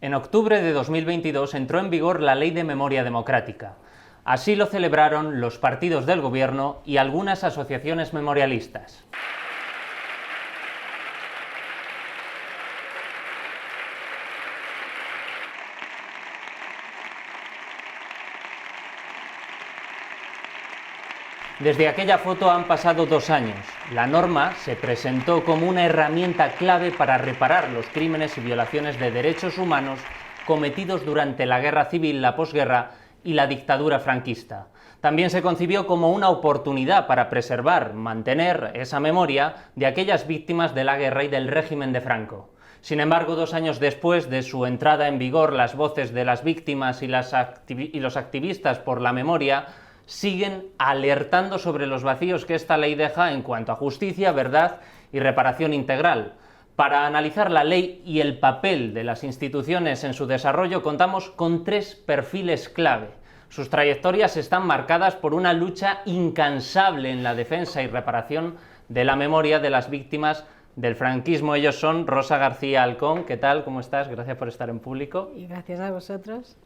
En octubre de 2022 entró en vigor la Ley de Memoria Democrática. Así lo celebraron los partidos del Gobierno y algunas asociaciones memorialistas. Desde aquella foto han pasado 2 años. La norma se presentó como una herramienta clave para reparar los crímenes y violaciones de derechos humanos cometidos durante la guerra civil, la posguerra y la dictadura franquista. También se concibió como una oportunidad para preservar, mantener esa memoria de aquellas víctimas de la guerra y del régimen de Franco. Sin embargo, 2 años después de su entrada en vigor, las voces de las víctimas y los activistas por la memoria siguen alertando sobre los vacíos que esta ley deja en cuanto a justicia, verdad y reparación integral. Para analizar la ley y el papel de las instituciones en su desarrollo, contamos con 3 perfiles clave. Sus trayectorias están marcadas por una lucha incansable en la defensa y reparación de la memoria de las víctimas del franquismo. Ellos son Rosa García Alcón. ¿Qué tal? ¿Cómo estás? Gracias por estar en público. Y gracias a vosotros.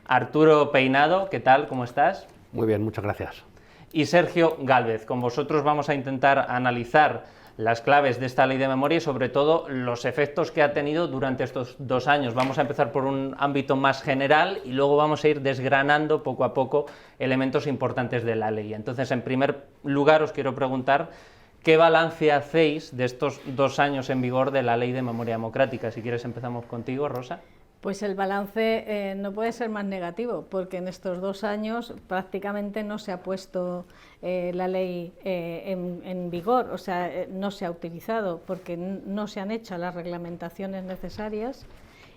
Arturo Peinado. ¿Qué tal? ¿Cómo estás? Muy bien, muchas gracias. Y Sergio Gálvez. Con vosotros vamos a intentar analizar las claves de esta ley de memoria y sobre todo los efectos que ha tenido durante estos 2 años. Vamos a empezar por un ámbito más general y luego vamos a ir desgranando poco a poco elementos importantes de la ley. Entonces, en primer lugar, os quiero preguntar ¿qué balance hacéis de estos 2 años en vigor de la ley de memoria democrática? Si quieres empezamos contigo, Rosa. Pues el balance no puede ser más negativo, porque en estos 2 años prácticamente no se ha puesto la ley en vigor, o sea, no se ha utilizado, porque no se han hecho las reglamentaciones necesarias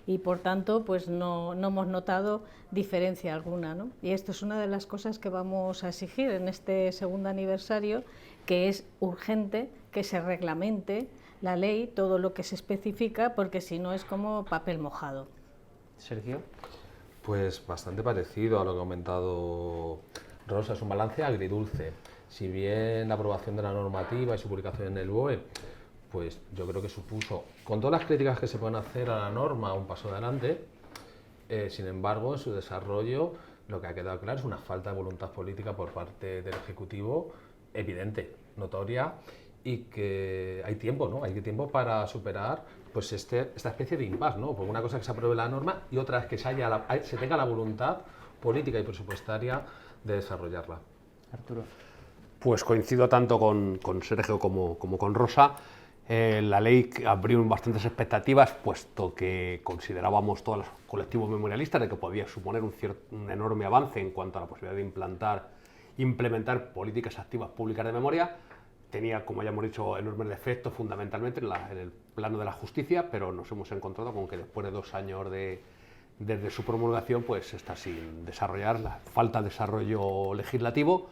y por tanto pues no hemos notado diferencia alguna, ¿no? Y esto es una de las cosas que vamos a exigir en este segundo aniversario, que es urgente que se reglamente la ley, todo lo que se especifica, porque si no es como papel mojado. Sergio. Pues bastante parecido a lo que ha comentado Rosa, es un balance agridulce. Si bien la aprobación de la normativa y su publicación en el BOE, pues yo creo que supuso, con todas las críticas que se pueden hacer a la norma, un paso adelante, sin embargo, en su desarrollo lo que ha quedado claro es una falta de voluntad política por parte del Ejecutivo evidente, notoria, y que hay tiempo, ¿no? Hay tiempo para superar pues esta especie de impasse, ¿no? Porque una cosa es que se apruebe la norma y otra es que se tenga la voluntad política y presupuestaria de desarrollarla. Arturo. Pues coincido tanto con Sergio como con Rosa. La ley abrió bastantes expectativas, puesto que considerábamos todos los colectivos memorialistas de que podía suponer un enorme avance en cuanto a la posibilidad de implementar políticas activas públicas de memoria. Tenía, como ya hemos dicho, enormes defectos fundamentalmente en el plano de la justicia, pero nos hemos encontrado con que después de 2 años desde su promulgación, pues está sin desarrollar, falta desarrollo legislativo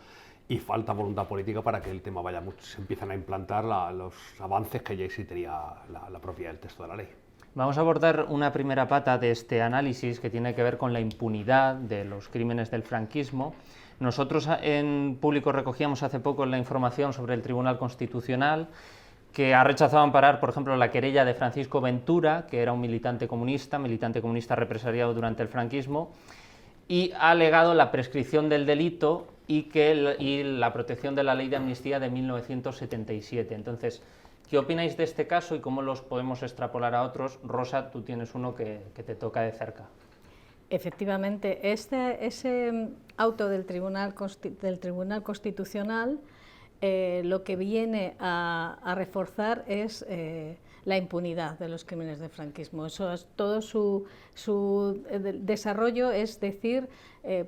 y falta voluntad política para que el tema se empiezan a implantar los avances que ya sí tenía la propia del texto de la ley. Vamos a abordar una primera pata de este análisis que tiene que ver con la impunidad de los crímenes del franquismo. Nosotros en público recogíamos hace poco la información sobre el Tribunal Constitucional, que ha rechazado amparar, por ejemplo, la querella de Francisco Ventura, que era un militante comunista represaliado durante el franquismo, y ha alegado la prescripción del delito y la protección de la ley de amnistía de 1977. Entonces, ¿qué opináis de este caso y cómo los podemos extrapolar a otros? Rosa, tú tienes uno que te toca de cerca. Efectivamente, ese auto del Tribunal Constitucional lo que viene a reforzar es la impunidad de los crímenes del franquismo. Todo su desarrollo es decir,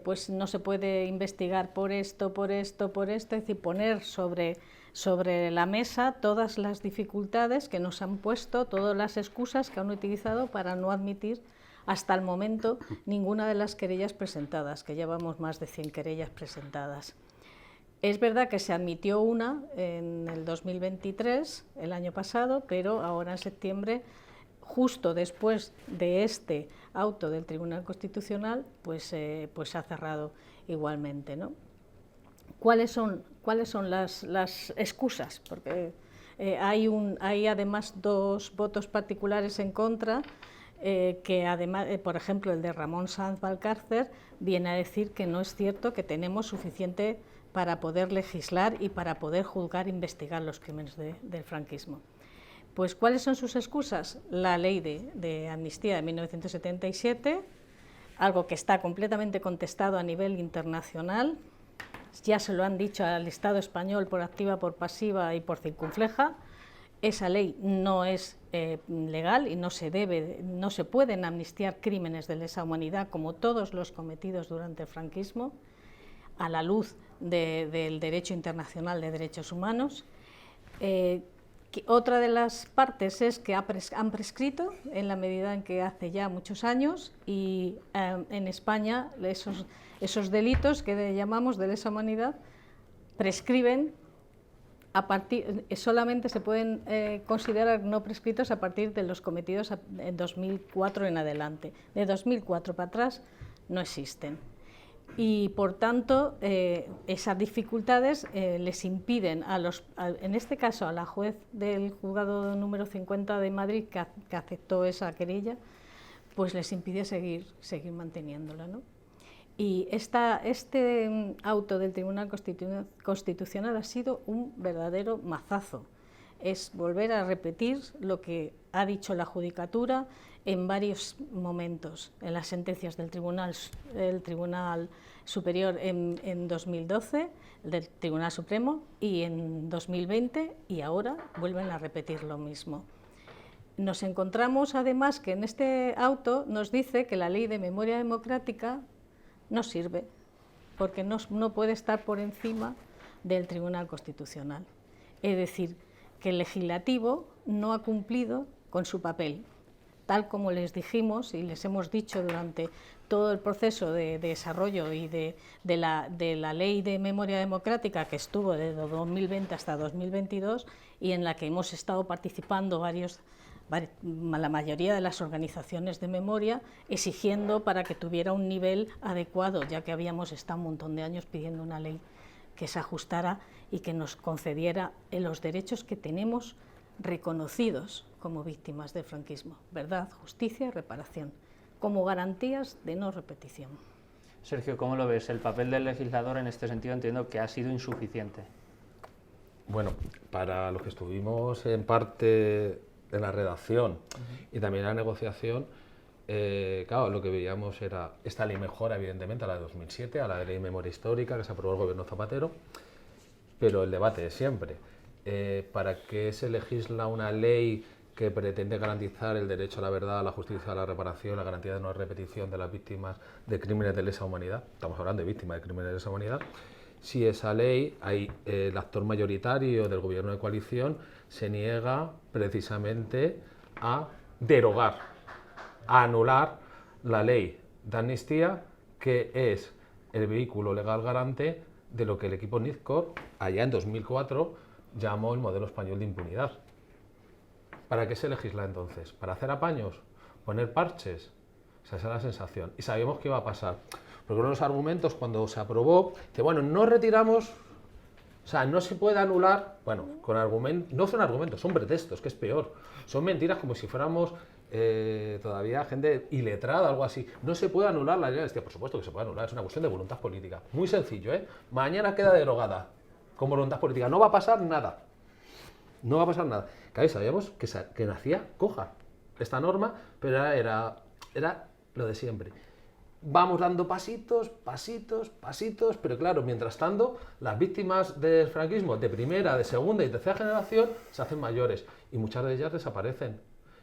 pues no se puede investigar por esto, es decir, poner sobre la mesa todas las dificultades que nos han puesto, todas las excusas que han utilizado para no admitir hasta el momento ninguna de las querellas presentadas, que llevamos más de 100 querellas presentadas. Es verdad que se admitió una en el 2023, el año pasado, pero ahora en septiembre, justo después de este auto del Tribunal Constitucional, pues se ha cerrado igualmente, ¿no? ¿Cuáles son las excusas? Porque hay además 2 votos particulares en contra. que además, por ejemplo, el de Ramón Sanz Valcárcer viene a decir que no es cierto que tenemos suficiente para poder legislar y para poder juzgar e investigar los crímenes del franquismo. Pues, ¿cuáles son sus excusas? La ley de amnistía de 1977, algo que está completamente contestado a nivel internacional, ya se lo han dicho al Estado español por activa, por pasiva y por circunfleja. Esa ley no es legal y no se pueden amnistiar crímenes de lesa humanidad como todos los cometidos durante el franquismo, a la luz del derecho internacional de derechos humanos. Otra de las partes es que han prescrito en la medida en que hace ya muchos años, y en España esos delitos que llamamos de lesa humanidad prescriben solamente se pueden considerar no prescritos a partir de los cometidos en 2004 en adelante. De 2004 para atrás no existen. Y por tanto, esas dificultades les impiden, en este caso a la juez del juzgado número 50 de Madrid, que aceptó esa querella, pues les impide seguir manteniéndola, ¿no? Y este auto del Tribunal Constitucional ha sido un verdadero mazazo. Es volver a repetir lo que ha dicho la Judicatura en varios momentos, en las sentencias del Tribunal Superior en 2012, del Tribunal Supremo, y en 2020, y ahora vuelven a repetir lo mismo. Nos encontramos además que en este auto nos dice que la ley de memoria democrática no sirve, porque no puede estar por encima del Tribunal Constitucional. Es decir, que el legislativo no ha cumplido con su papel, tal como les dijimos y les hemos dicho durante todo el proceso de desarrollo y de la Ley de Memoria Democrática, que estuvo desde 2020 hasta 2022 y en la que hemos estado participando la mayoría de las organizaciones de memoria, exigiendo para que tuviera un nivel adecuado, ya que habíamos estado un montón de años pidiendo una ley que se ajustara y que nos concediera los derechos que tenemos reconocidos como víctimas del franquismo: verdad, justicia y reparación, como garantías de no repetición. Sergio, ¿cómo lo ves? El papel del legislador en este sentido entiendo que ha sido insuficiente. Bueno, para los que estuvimos en parte de la redacción y también en la negociación, claro, lo que veíamos era esta ley mejora evidentemente a la de 2007, a la de ley de memoria histórica que se aprobó el gobierno Zapatero, pero el debate es siempre, ¿para qué se legisla una ley que pretende garantizar el derecho a la verdad, a la justicia, a la reparación, la garantía de no repetición de las víctimas de crímenes de lesa humanidad? Estamos hablando de víctimas de crímenes de lesa humanidad. Si esa ley, el actor mayoritario del gobierno de coalición se niega precisamente a derogar, a anular la ley de amnistía, que es el vehículo legal garante de lo que el equipo Nizkor, allá en 2004, llamó el modelo español de impunidad. ¿Para qué se legisla entonces? ¿Para hacer apaños? ¿Poner parches? Esa es la sensación. Y sabíamos que iba a pasar. Porque uno de los argumentos cuando se aprobó, dice, bueno, no retiramos, o sea, no se puede anular, bueno, con argumentos, no son argumentos, son pretextos, que es peor. Son mentiras como si fuéramos todavía gente iletrada, algo así. No se puede anular la ley de amnistía. Por supuesto que se puede anular, es una cuestión de voluntad política. Muy sencillo, ¿eh? Mañana queda derogada con voluntad política. No va a pasar nada. No va a pasar nada. Claro, sabíamos que nacía coja esta norma, pero era lo de siempre. Vamos dando pasitos, pero claro, mientras tanto, las víctimas del franquismo de primera, de segunda y tercera generación se hacen mayores y muchas de ellas desaparecen.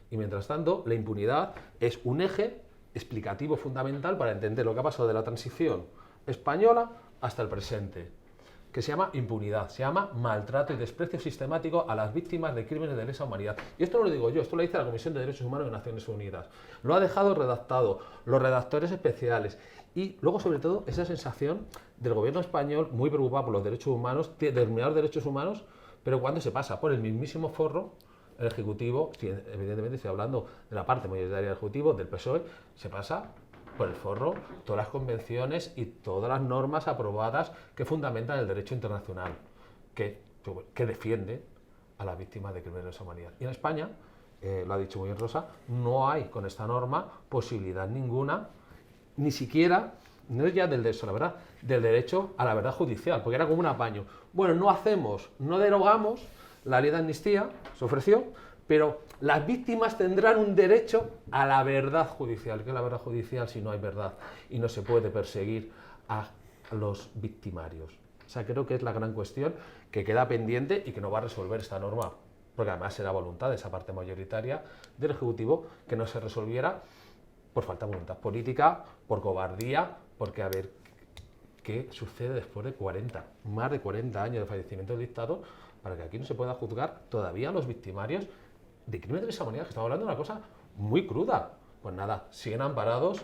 Y mientras tanto, la impunidad es un eje explicativo fundamental para entender lo que ha pasado de la transición española hasta el presente, que se llama impunidad, se llama maltrato y desprecio sistemático a las víctimas de crímenes de lesa humanidad. Y esto no lo digo yo, esto lo dice la Comisión de Derechos Humanos de Naciones Unidas. Lo ha dejado redactado, los redactores especiales, y luego sobre todo esa sensación del gobierno español muy preocupado por los derechos humanos, determinados derechos humanos, pero cuando se pasa por el mismísimo forro, el Ejecutivo, evidentemente estoy hablando de la parte mayoritaria del Ejecutivo, del PSOE, se pasa por el forro todas las convenciones y todas las normas aprobadas que fundamentan el derecho internacional, que defiende a las víctimas de crímenes de lesa humanidad. Y en España lo ha dicho muy bien Rosa, no hay con esta norma posibilidad ninguna, ni siquiera, no es ya del derecho a la verdad, del derecho a la verdad judicial, porque era como un apaño. Bueno, no derogamos la ley de amnistía, se ofreció, pero las víctimas tendrán un derecho a la verdad judicial. ¿Qué es la verdad judicial si no hay verdad? Y no se puede perseguir a los victimarios. O sea, creo que es la gran cuestión que queda pendiente y que no va a resolver esta norma, porque además era voluntad de esa parte mayoritaria del Ejecutivo que no se resolviera por falta de voluntad política, por cobardía, porque a ver qué sucede después de más de 40 años de fallecimiento del dictador, para que aquí no se pueda juzgar todavía a los victimarios de crímenes de lesa humanidad, que estamos hablando de una cosa muy cruda. Pues nada, siguen amparados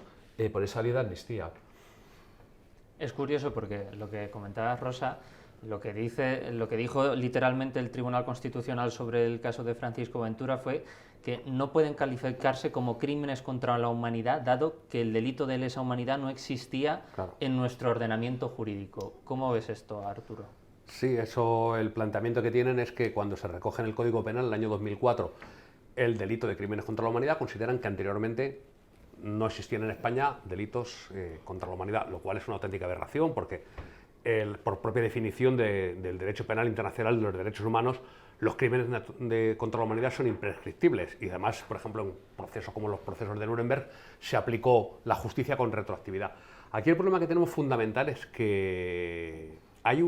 por esa ley de amnistía. Es curioso porque lo que comentaba Rosa, lo que dijo literalmente el Tribunal Constitucional sobre el caso de Francisco Ventura fue que no pueden calificarse como crímenes contra la humanidad, dado que el delito de lesa humanidad no existía en nuestro ordenamiento jurídico. ¿Cómo ves esto, Arturo? Sí, eso, el planteamiento que tienen es que cuando se recoge en el Código Penal en el año 2004 el delito de crímenes contra la humanidad, consideran que anteriormente no existían en España delitos contra la humanidad, lo cual es una auténtica aberración porque por propia definición del derecho penal internacional de los derechos humanos, los crímenes contra la humanidad son imprescriptibles y además, por ejemplo, en procesos como los procesos de Nuremberg se aplicó la justicia con retroactividad. Aquí el problema que tenemos fundamental es que hay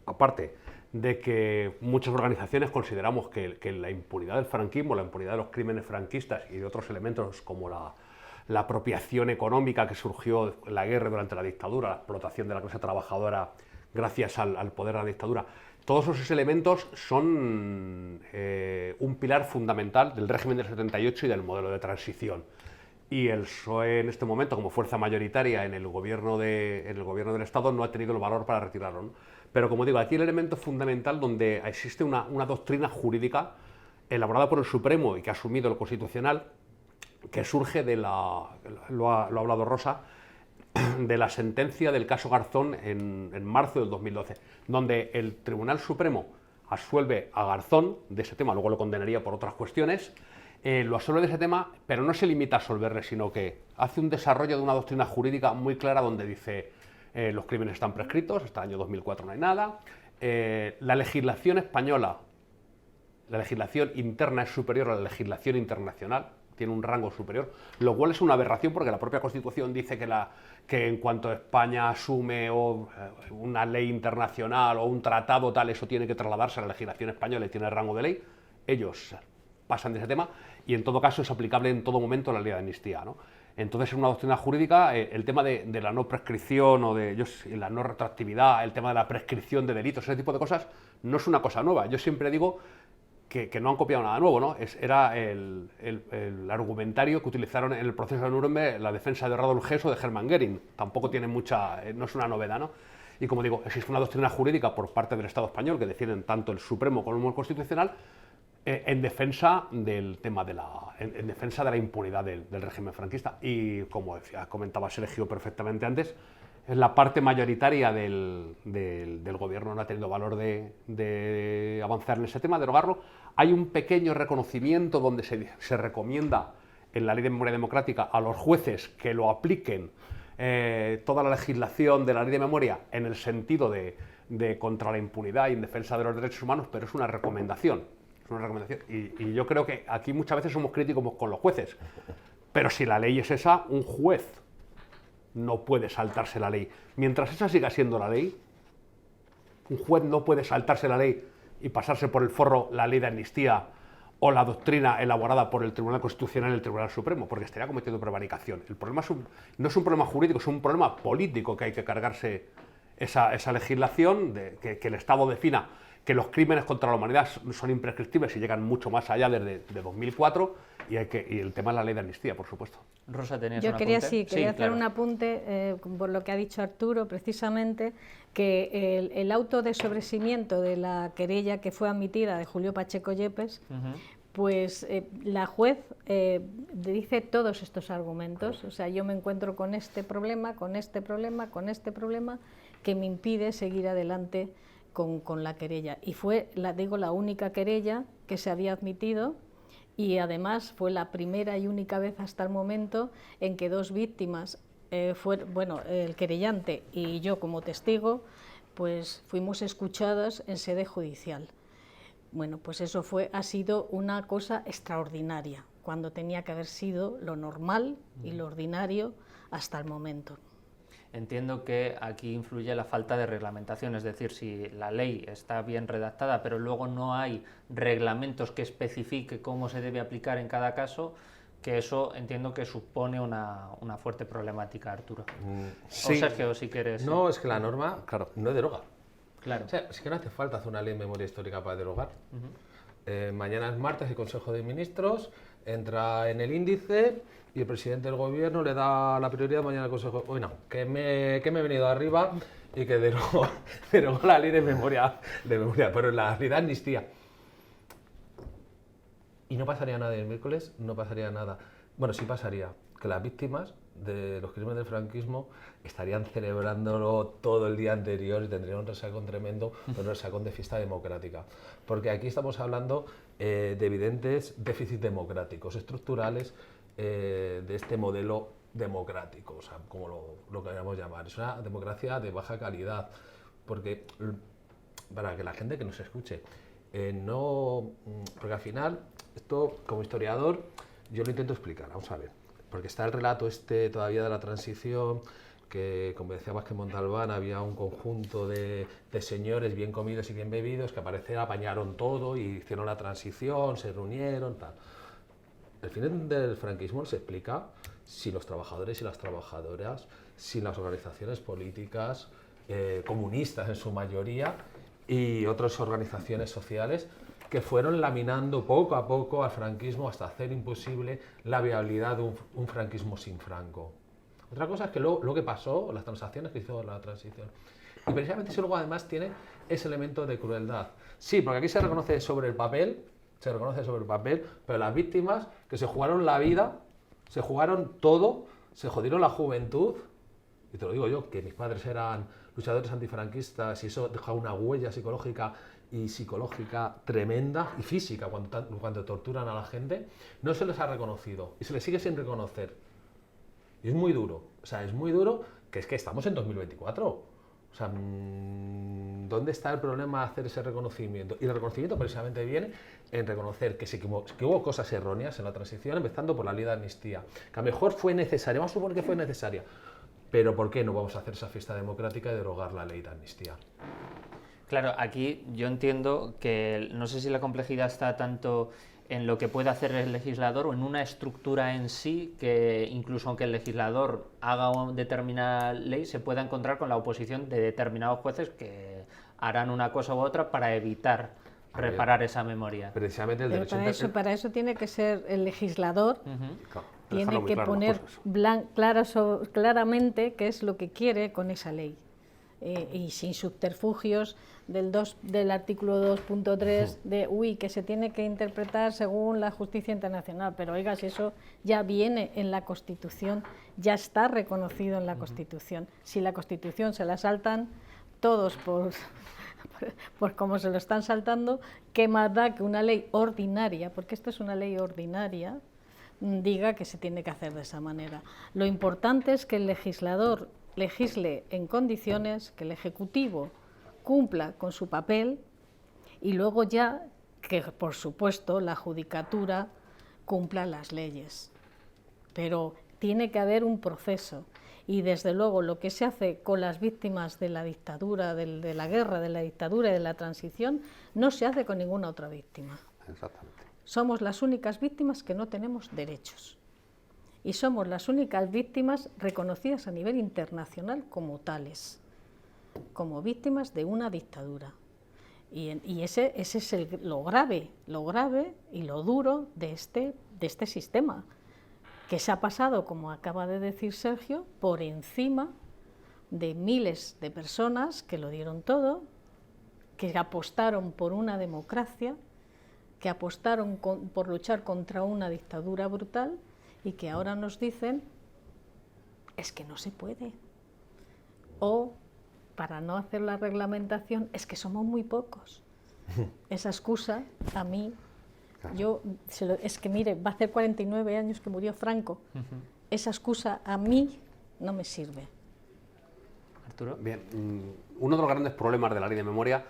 aparte de que muchas organizaciones consideramos que la impunidad del franquismo, la impunidad de los crímenes franquistas y de otros elementos como la apropiación económica que surgió en la guerra durante la dictadura, la explotación de la clase trabajadora gracias al poder de la dictadura, todos esos elementos son un pilar fundamental del régimen del 78 y del modelo de transición. Y el PSOE en este momento, como fuerza mayoritaria en el gobierno del Estado, no ha tenido el valor para retirarlo, ¿no? Pero como digo, aquí el elemento fundamental donde existe una doctrina jurídica elaborada por el Supremo y que ha asumido el Constitucional, que surge de lo ha hablado Rosa, de la sentencia del caso Garzón en marzo del 2012, donde el Tribunal Supremo absuelve a Garzón de ese tema, luego lo condenaría por otras cuestiones, lo absuelve de ese tema, pero no se limita a absolverle, sino que hace un desarrollo de una doctrina jurídica muy clara donde dice los crímenes están prescritos, hasta el año 2004 no hay nada, la legislación española, la legislación interna es superior a la legislación internacional, tiene un rango superior, lo cual es una aberración porque la propia Constitución dice que en cuanto España asume una ley internacional o un tratado tal, eso tiene que trasladarse a la legislación española y tiene rango de ley. Ellos pasan de ese tema y en todo caso es aplicable en todo momento la ley de amnistía, ¿no? Entonces, en una doctrina jurídica, el tema de la no prescripción o de la no retroactividad, el tema de la prescripción de delitos, ese tipo de cosas, no es una cosa nueva. Yo siempre digo que no han copiado nada nuevo, ¿no? Era el argumentario que utilizaron en el proceso de Nuremberg la defensa de Rudolf Hess o de Hermann Göring. Tampoco tiene no es una novedad, ¿no? Y como digo, existe una doctrina jurídica por parte del Estado español que defienden tanto el Supremo como el Constitucional en defensa del tema en defensa de la impunidad del régimen franquista. Y como comentaba Sergio perfectamente antes, es la parte mayoritaria del gobierno no ha tenido valor de avanzar en ese tema, derogarlo. Hay un pequeño reconocimiento donde se recomienda en la Ley de Memoria Democrática a los jueces que lo apliquen toda la legislación de la Ley de Memoria en el sentido de contra la impunidad y en defensa de los derechos humanos, pero es una recomendación. Es una recomendación. Y yo creo que aquí muchas veces somos críticos con los jueces, pero si la ley es esa, un juez no puede saltarse la ley. Mientras esa siga siendo la ley, un juez no puede saltarse la ley y pasarse por el forro la ley de amnistía o la doctrina elaborada por el Tribunal Constitucional y el Tribunal Supremo, porque estaría cometiendo prevaricación. El problema no es un problema jurídico, es un problema político que hay que cargarse esa legislación, que el Estado defina que los crímenes contra la humanidad son imprescriptibles y llegan mucho más allá desde 2004 y el tema es la ley de amnistía, por supuesto. Rosa, ¿tenías Yo un quería, apunte? quería hacer claro. un apunte por lo que ha dicho Arturo, precisamente, que el auto de sobreseimiento de la querella que fue admitida de Julio Pacheco Yepes, pues la juez dice todos estos argumentos. O sea, yo me encuentro con este problema, con este problema, con este problema, que me impide seguir adelante con la querella. Y fue, la única querella que se había admitido y además fue la primera y única vez hasta el momento en que dos víctimas, el querellante y yo como testigo, pues fuimos escuchadas en sede judicial. Bueno, pues eso ha sido una cosa extraordinaria, cuando tenía que haber sido lo normal y lo ordinario hasta el momento. Entiendo que aquí influye la falta de reglamentación, es decir, si la ley está bien redactada, pero luego no hay reglamentos que especifique cómo se debe aplicar en cada caso, que eso entiendo que supone una fuerte problemática, Arturo. Sí. O Sergio, si quieres. No, es que la norma, claro, no deroga. Claro. O sea, es que no hace falta hacer una ley de memoria histórica para derogar. Mañana es martes, el Consejo de Ministros entra en el índice y el presidente del gobierno le da la prioridad mañana al Consejo. Bueno, que me he venido arriba y que derogó la ley de memoria, pero la ley de amnistía. Y no pasaría nada el miércoles, no pasaría nada. Bueno, sí pasaría, que las víctimas de los crímenes del franquismo estarían celebrándolo todo el día anterior y tendrían un resacón tremendo, un resacón de fiesta democrática. Porque aquí estamos hablando de evidentes déficits democráticos, estructurales, de este modelo democrático, o sea, como lo queramos llamar. Es una democracia de baja calidad, porque para que la gente que nos escuche, porque al final, esto como historiador, yo lo intento explicar, vamos a ver, porque está el relato todavía de la transición, que como decía Vázquez Montalbán, había un conjunto de señores bien comidos y bien bebidos que al parecer apañaron todo y hicieron la transición, se reunieron, tal. El fin del franquismo se explica sin los trabajadores y las trabajadoras, sin las organizaciones políticas, comunistas en su mayoría, y otras organizaciones sociales que fueron laminando poco a poco al franquismo hasta hacer imposible la viabilidad de un franquismo sin Franco. Otra cosa es que lo que pasó, las transacciones que hizo la transición. Y precisamente eso luego además tiene ese elemento de crueldad. Sí, porque aquí se reconoce sobre el papel, pero las víctimas que se jugaron la vida, se jugaron todo, se jodieron la juventud, y te lo digo yo, que mis padres eran luchadores antifranquistas y eso deja una huella psicológica tremenda, y física, cuando torturan a la gente, no se les ha reconocido y se les sigue sin reconocer. Y es muy duro, que es que estamos en 2024. O sea, ¿dónde está el problema de hacer ese reconocimiento? Y el reconocimiento precisamente viene en reconocer que hubo cosas erróneas en la transición, empezando por la ley de amnistía, que a lo mejor fue necesaria, vamos a suponer que fue necesaria, pero ¿por qué no vamos a hacer esa fiesta democrática y derogar la ley de amnistía? Claro, aquí yo entiendo que no sé si la complejidad está tanto en lo que puede hacer el legislador o en una estructura en sí que incluso aunque el legislador haga una determinada ley se pueda encontrar con la oposición de determinados jueces que harán una cosa u otra para evitar reparar esa memoria. Precisamente el derecho para eso tiene que ser el legislador, tiene que poner claramente qué es lo que quiere con esa ley. Y sin subterfugios del artículo 2.3 de que se tiene que interpretar según la justicia internacional, pero oiga, si eso ya viene en la Constitución, ya está reconocido en la Constitución. Si la Constitución se la saltan todos por como se lo están saltando, ¿qué más da que una ley ordinaria, porque esto es una ley ordinaria, diga que se tiene que hacer de esa manera? Lo importante es que el legislador legisle en condiciones, que el Ejecutivo cumpla con su papel y luego ya que, por supuesto, la Judicatura cumpla las leyes. Pero tiene que haber un proceso y, desde luego, lo que se hace con las víctimas de la dictadura, de la guerra, de la dictadura y de la transición, no se hace con ninguna otra víctima. Exactamente. Somos las únicas víctimas que no tenemos derechos. Y somos las únicas víctimas reconocidas a nivel internacional como tales, como víctimas de una dictadura. Y ese es lo grave y lo duro de este sistema, que se ha pasado, como acaba de decir Sergio, por encima de miles de personas que lo dieron todo, que apostaron por una democracia, que apostaron por luchar contra una dictadura brutal, y que ahora nos dicen es que no se puede, o para no hacer la reglamentación es que somos muy pocos. Esa excusa a mí Yo, es que mire, va a hacer 49 años que murió Franco. Esa excusa a mí no me sirve. Arturo. Bien, uno de los grandes problemas de la ley de memoria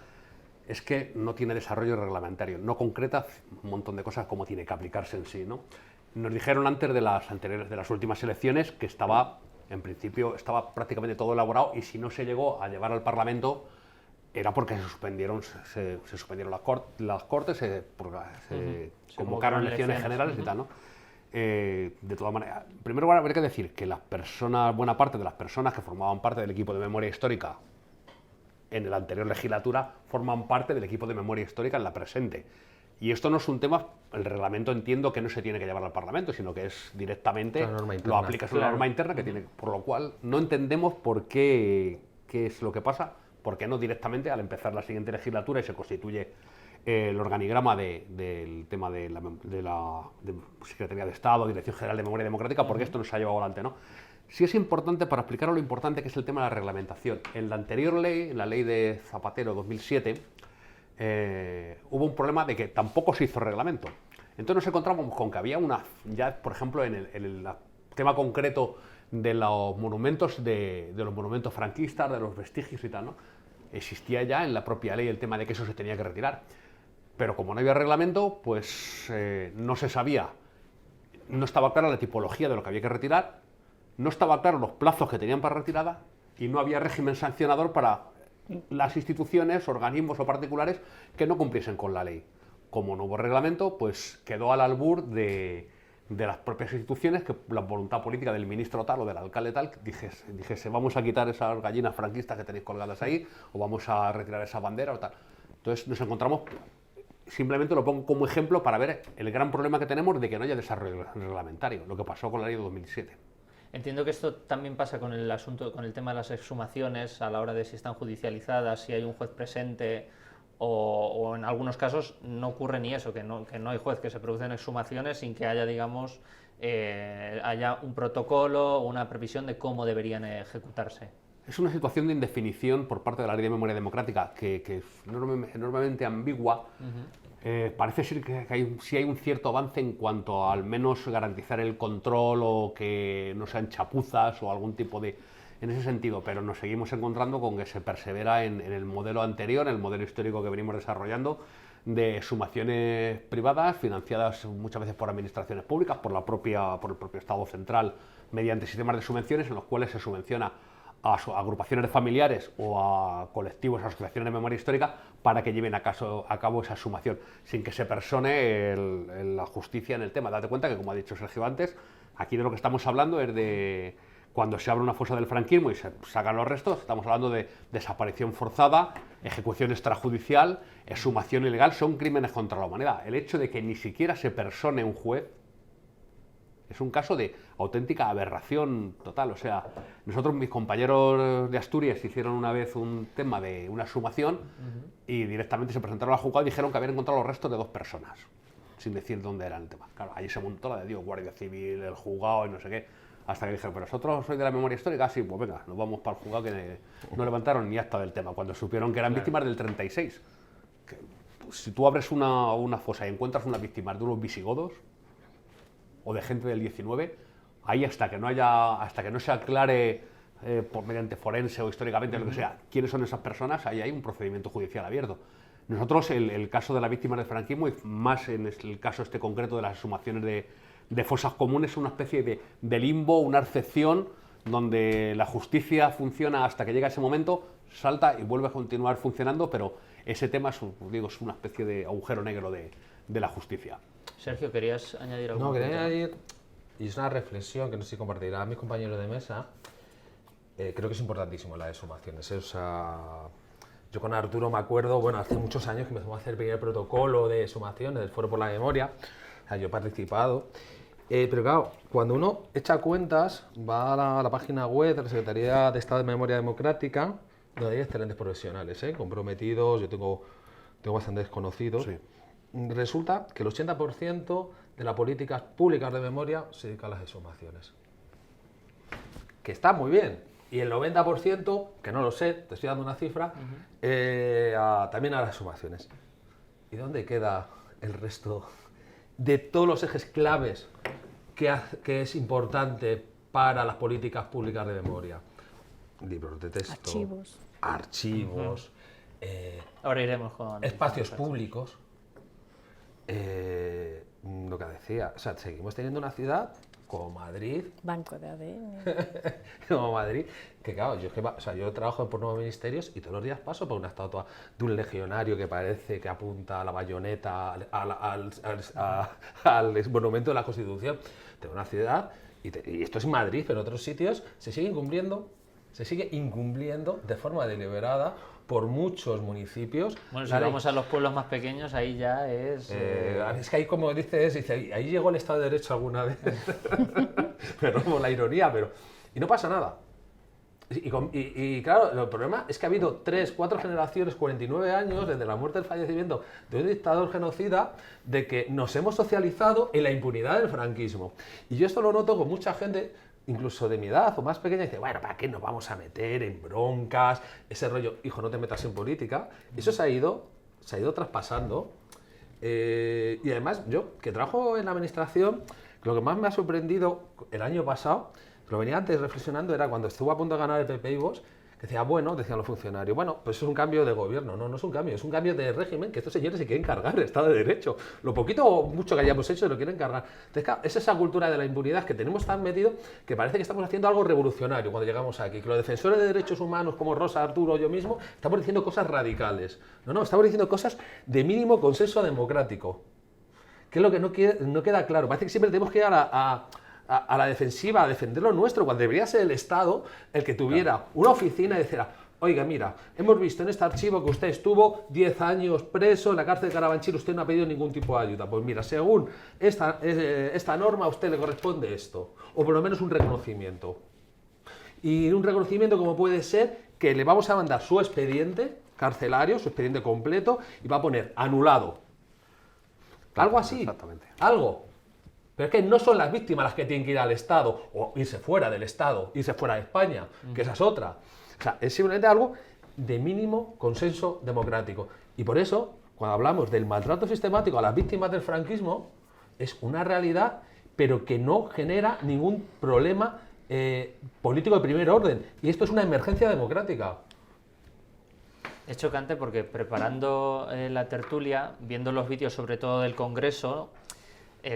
es que no tiene desarrollo reglamentario, no concreta un montón de cosas como tiene que aplicarse en sí, ¿no? Nos dijeron antes de las últimas elecciones que en principio estaba prácticamente todo elaborado, y si no se llegó a llevar al Parlamento era porque se suspendieron las Cortes, se convocaron elecciones generales y tal, ¿no? De todas maneras, primero habría que decir que buena parte de las personas que formaban parte del equipo de memoria histórica en la anterior legislatura forman parte del equipo de memoria histórica en la presente. Y esto no es un tema, el reglamento entiendo que no se tiene que llevar al Parlamento, sino que es directamente, lo aplicas a una norma interna que tiene, por lo cual no entendemos por qué es lo que pasa, por qué no directamente al empezar la siguiente legislatura y se constituye el organigrama del tema de la Secretaría de Estado, Dirección General de Memoria Democrática, porque esto no se ha llevado adelante, ¿no? Sí es importante, para explicar lo importante que es el tema de la reglamentación. En la anterior ley, en la ley de Zapatero 2007, hubo un problema de que tampoco se hizo reglamento. Entonces nos encontramos con que había ya por ejemplo en el tema concreto de los monumentos de los monumentos franquistas, de los vestigios y tal, ¿no? Existía ya en la propia ley el tema de que eso se tenía que retirar. Pero como no había reglamento, pues no se sabía, no estaba clara la tipología de lo que había que retirar, no estaba claro los plazos que tenían para retirada, y no había régimen sancionador para las instituciones, organismos o particulares que no cumpliesen con la ley. Como no hubo reglamento, pues quedó al albur de las propias instituciones, que la voluntad política del ministro tal o del alcalde tal dijese vamos a quitar esas gallinas franquistas que tenéis colgadas ahí, o vamos a retirar esa bandera o tal. Entonces nos encontramos, simplemente lo pongo como ejemplo para ver el gran problema que tenemos de que no haya desarrollo reglamentario, lo que pasó con la ley de 2007. Entiendo que esto también pasa con el asunto, con el tema de las exhumaciones, a la hora de si están judicializadas, si hay un juez presente, o en algunos casos no ocurre ni eso, que no hay juez, que se producen exhumaciones sin que haya, digamos, haya un protocolo o una previsión de cómo deberían ejecutarse. Es una situación de indefinición por parte de la ley de memoria democrática que es enormemente ambigua. Parece ser que sí hay un cierto avance en cuanto a al menos garantizar el control, o que no sean chapuzas o algún tipo de... en ese sentido, pero nos seguimos encontrando con que se persevera en el modelo anterior, el modelo histórico que venimos desarrollando, de exhumaciones privadas financiadas muchas veces por administraciones públicas, por el propio Estado central, mediante sistemas de subvenciones en los cuales se subvenciona a agrupaciones de familiares o a colectivos, a asociaciones de memoria histórica, para que lleven a cabo esa exhumación, sin que se persone la justicia en el tema. Date cuenta que, como ha dicho Sergio antes, aquí de lo que estamos hablando es de cuando se abre una fosa del franquismo y se sacan los restos, estamos hablando de desaparición forzada, ejecución extrajudicial, exhumación ilegal, son crímenes contra la humanidad. El hecho de que ni siquiera se persone un juez es un caso de auténtica aberración total. O sea, mis compañeros de Asturias hicieron una vez un tema de una exhumación y directamente se presentaron al juzgado y dijeron que habían encontrado los restos de 2 personas, sin decir dónde era el tema. Claro, allí se montó la de Dios, Guardia Civil, el juzgado y no sé qué, hasta que dijeron, pero vosotros sois de la memoria histórica, sí, pues venga, nos vamos para el juzgado, que no levantaron ni acta del tema, cuando supieron que eran víctimas del 36. Que, pues, si tú abres una fosa y encuentras unas víctimas de unos visigodos, o de gente del 19, ahí hasta que no se aclare mediante forense o históricamente, lo que sea, quiénes son esas personas, ahí hay un procedimiento judicial abierto. Nosotros, el caso de las víctimas del franquismo, y más en el caso concreto de las exhumaciones de fosas comunes, es una especie de limbo, una excepción, donde la justicia funciona hasta que llega ese momento, salta y vuelve a continuar funcionando, pero ese tema es una especie de agujero negro de la justicia. Sergio, ¿querías añadir algo? No, quería añadir, y es una reflexión que no sé si compartirá a mis compañeros de mesa, creo que es importantísimo las exhumaciones. O sea, yo con Arturo me acuerdo, bueno, hace muchos años que empezamos a hacer el primer protocolo de exhumaciones del Foro por la Memoria, o sea, yo he participado, pero claro, cuando uno echa cuentas, va a la página web de la Secretaría de Estado de Memoria Democrática, donde hay excelentes profesionales, comprometidos, yo tengo bastantes conocidos. Sí. Resulta que el 80% de las políticas públicas de memoria se dedica a las exhumaciones. Que está muy bien. Y el 90%, que no lo sé, te estoy dando una cifra, también a las exhumaciones. ¿Y dónde queda el resto de todos los ejes claves que es importante para las políticas públicas de memoria. Libros de texto, archivos, ahora iremos con espacios públicos. Lo que decía, o sea, seguimos teniendo una ciudad como Madrid, Banco de ADN, como Madrid, que claro, yo trabajo por nuevos ministerios y todos los días paso por una estatua de un legionario que parece que apunta a la bayoneta al monumento de la Constitución. Tengo una ciudad, y esto es Madrid, pero en otros sitios se sigue incumpliendo de forma deliberada por muchos municipios. Bueno, si vamos a los pueblos más pequeños, ahí ya es... Es que ahí, como dice, ahí llegó el Estado de Derecho alguna vez. Pero por la ironía, pero... Y no pasa nada. Y claro, el problema es que ha habido 3, 4 generaciones, 49 años, desde la muerte del fallecimiento de un dictador genocida, de que nos hemos socializado en la impunidad del franquismo. Y yo esto lo noto con mucha gente, incluso de mi edad o más pequeña, dice, bueno, ¿para qué nos vamos a meter en broncas? Ese rollo, hijo, no te metas en política. Eso se ha ido traspasando. Y además, yo, que trabajo en la administración, lo que más me ha sorprendido el año pasado, lo venía antes reflexionando, era cuando estuvo a punto de ganar el PP y Vox, que decía, bueno, decían los funcionarios, bueno, pues es un cambio de gobierno. No, no es un cambio de régimen, que estos señores se quieren cargar el Estado de Derecho. Lo poquito o mucho que hayamos hecho se lo quieren cargar. Entonces, claro, es esa cultura de la impunidad que tenemos tan metido que parece que estamos haciendo algo revolucionario cuando llegamos aquí, que los defensores de derechos humanos como Rosa, Arturo o yo mismo, estamos diciendo cosas radicales. No, estamos diciendo cosas de mínimo consenso democrático. Que es lo que no queda claro. Parece que siempre tenemos que ir a la defensiva, a defender lo nuestro, cuando debería ser el Estado el que tuviera una oficina y dijera, oiga, mira, hemos visto en este archivo que usted estuvo 10 años preso en la cárcel de Carabanchel, usted no ha pedido ningún tipo de ayuda. Pues mira, según esta norma a usted le corresponde esto, o por lo menos un reconocimiento. Y un reconocimiento como puede ser que le vamos a mandar su expediente carcelario, su expediente completo, y va a poner anulado. Algo así, exactamente. Algo. Pero es que no son las víctimas las que tienen que ir al Estado, o irse fuera del Estado, irse fuera de España, que esa es otra. O sea, es simplemente algo de mínimo consenso democrático. Y por eso, cuando hablamos del maltrato sistemático a las víctimas del franquismo, es una realidad, pero que no genera ningún problema político de primer orden. Y esto es una emergencia democrática. Es chocante porque preparando la tertulia, viendo los vídeos sobre todo del Congreso,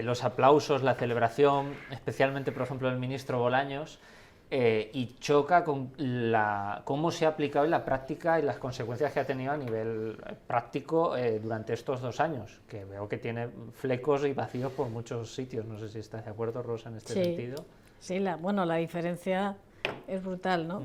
los aplausos, la celebración, especialmente por ejemplo del ministro Bolaños, y choca con cómo se ha aplicado en la práctica y las consecuencias que ha tenido a nivel práctico durante estos 2 años, que veo que tiene flecos y vacíos por muchos sitios. No sé si estás de acuerdo, Rosa, en este sentido. Sí, la diferencia es brutal, ¿no?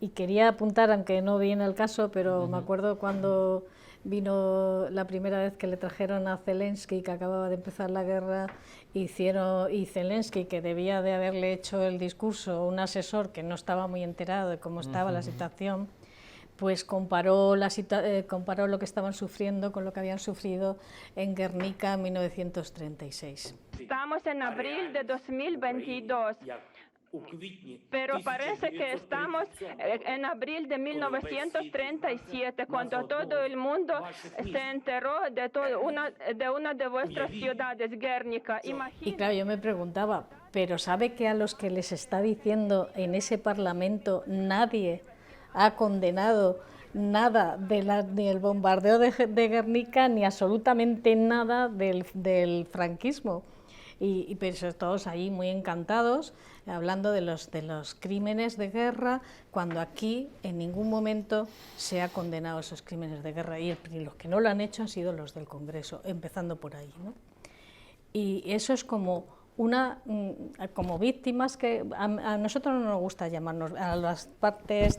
Y quería apuntar, aunque no viene al caso, pero me acuerdo cuando vino la primera vez que le trajeron a Zelensky, que acababa de empezar la guerra, y Zelensky, que debía de haberle hecho el discurso, un asesor que no estaba muy enterado de cómo estaba la situación, pues comparó lo que estaban sufriendo con lo que habían sufrido en Guernica en 1936. Estamos en abril de 2022. Pero parece que estamos en abril de 1937, cuando todo el mundo se enteró de una de vuestras ciudades, Guernica. Y claro, yo me preguntaba, ¿pero sabe que a los que les está diciendo en ese Parlamento nadie ha condenado nada ni el bombardeo de Guernica, ni absolutamente nada del franquismo? Y pero todos ahí muy encantados, hablando de los crímenes de guerra, cuando aquí en ningún momento se ha condenado esos crímenes de guerra, y los que no lo han hecho han sido los del Congreso, empezando por ahí, ¿no? Y eso es como víctimas que a nosotros no nos gusta llamarnos, a las partes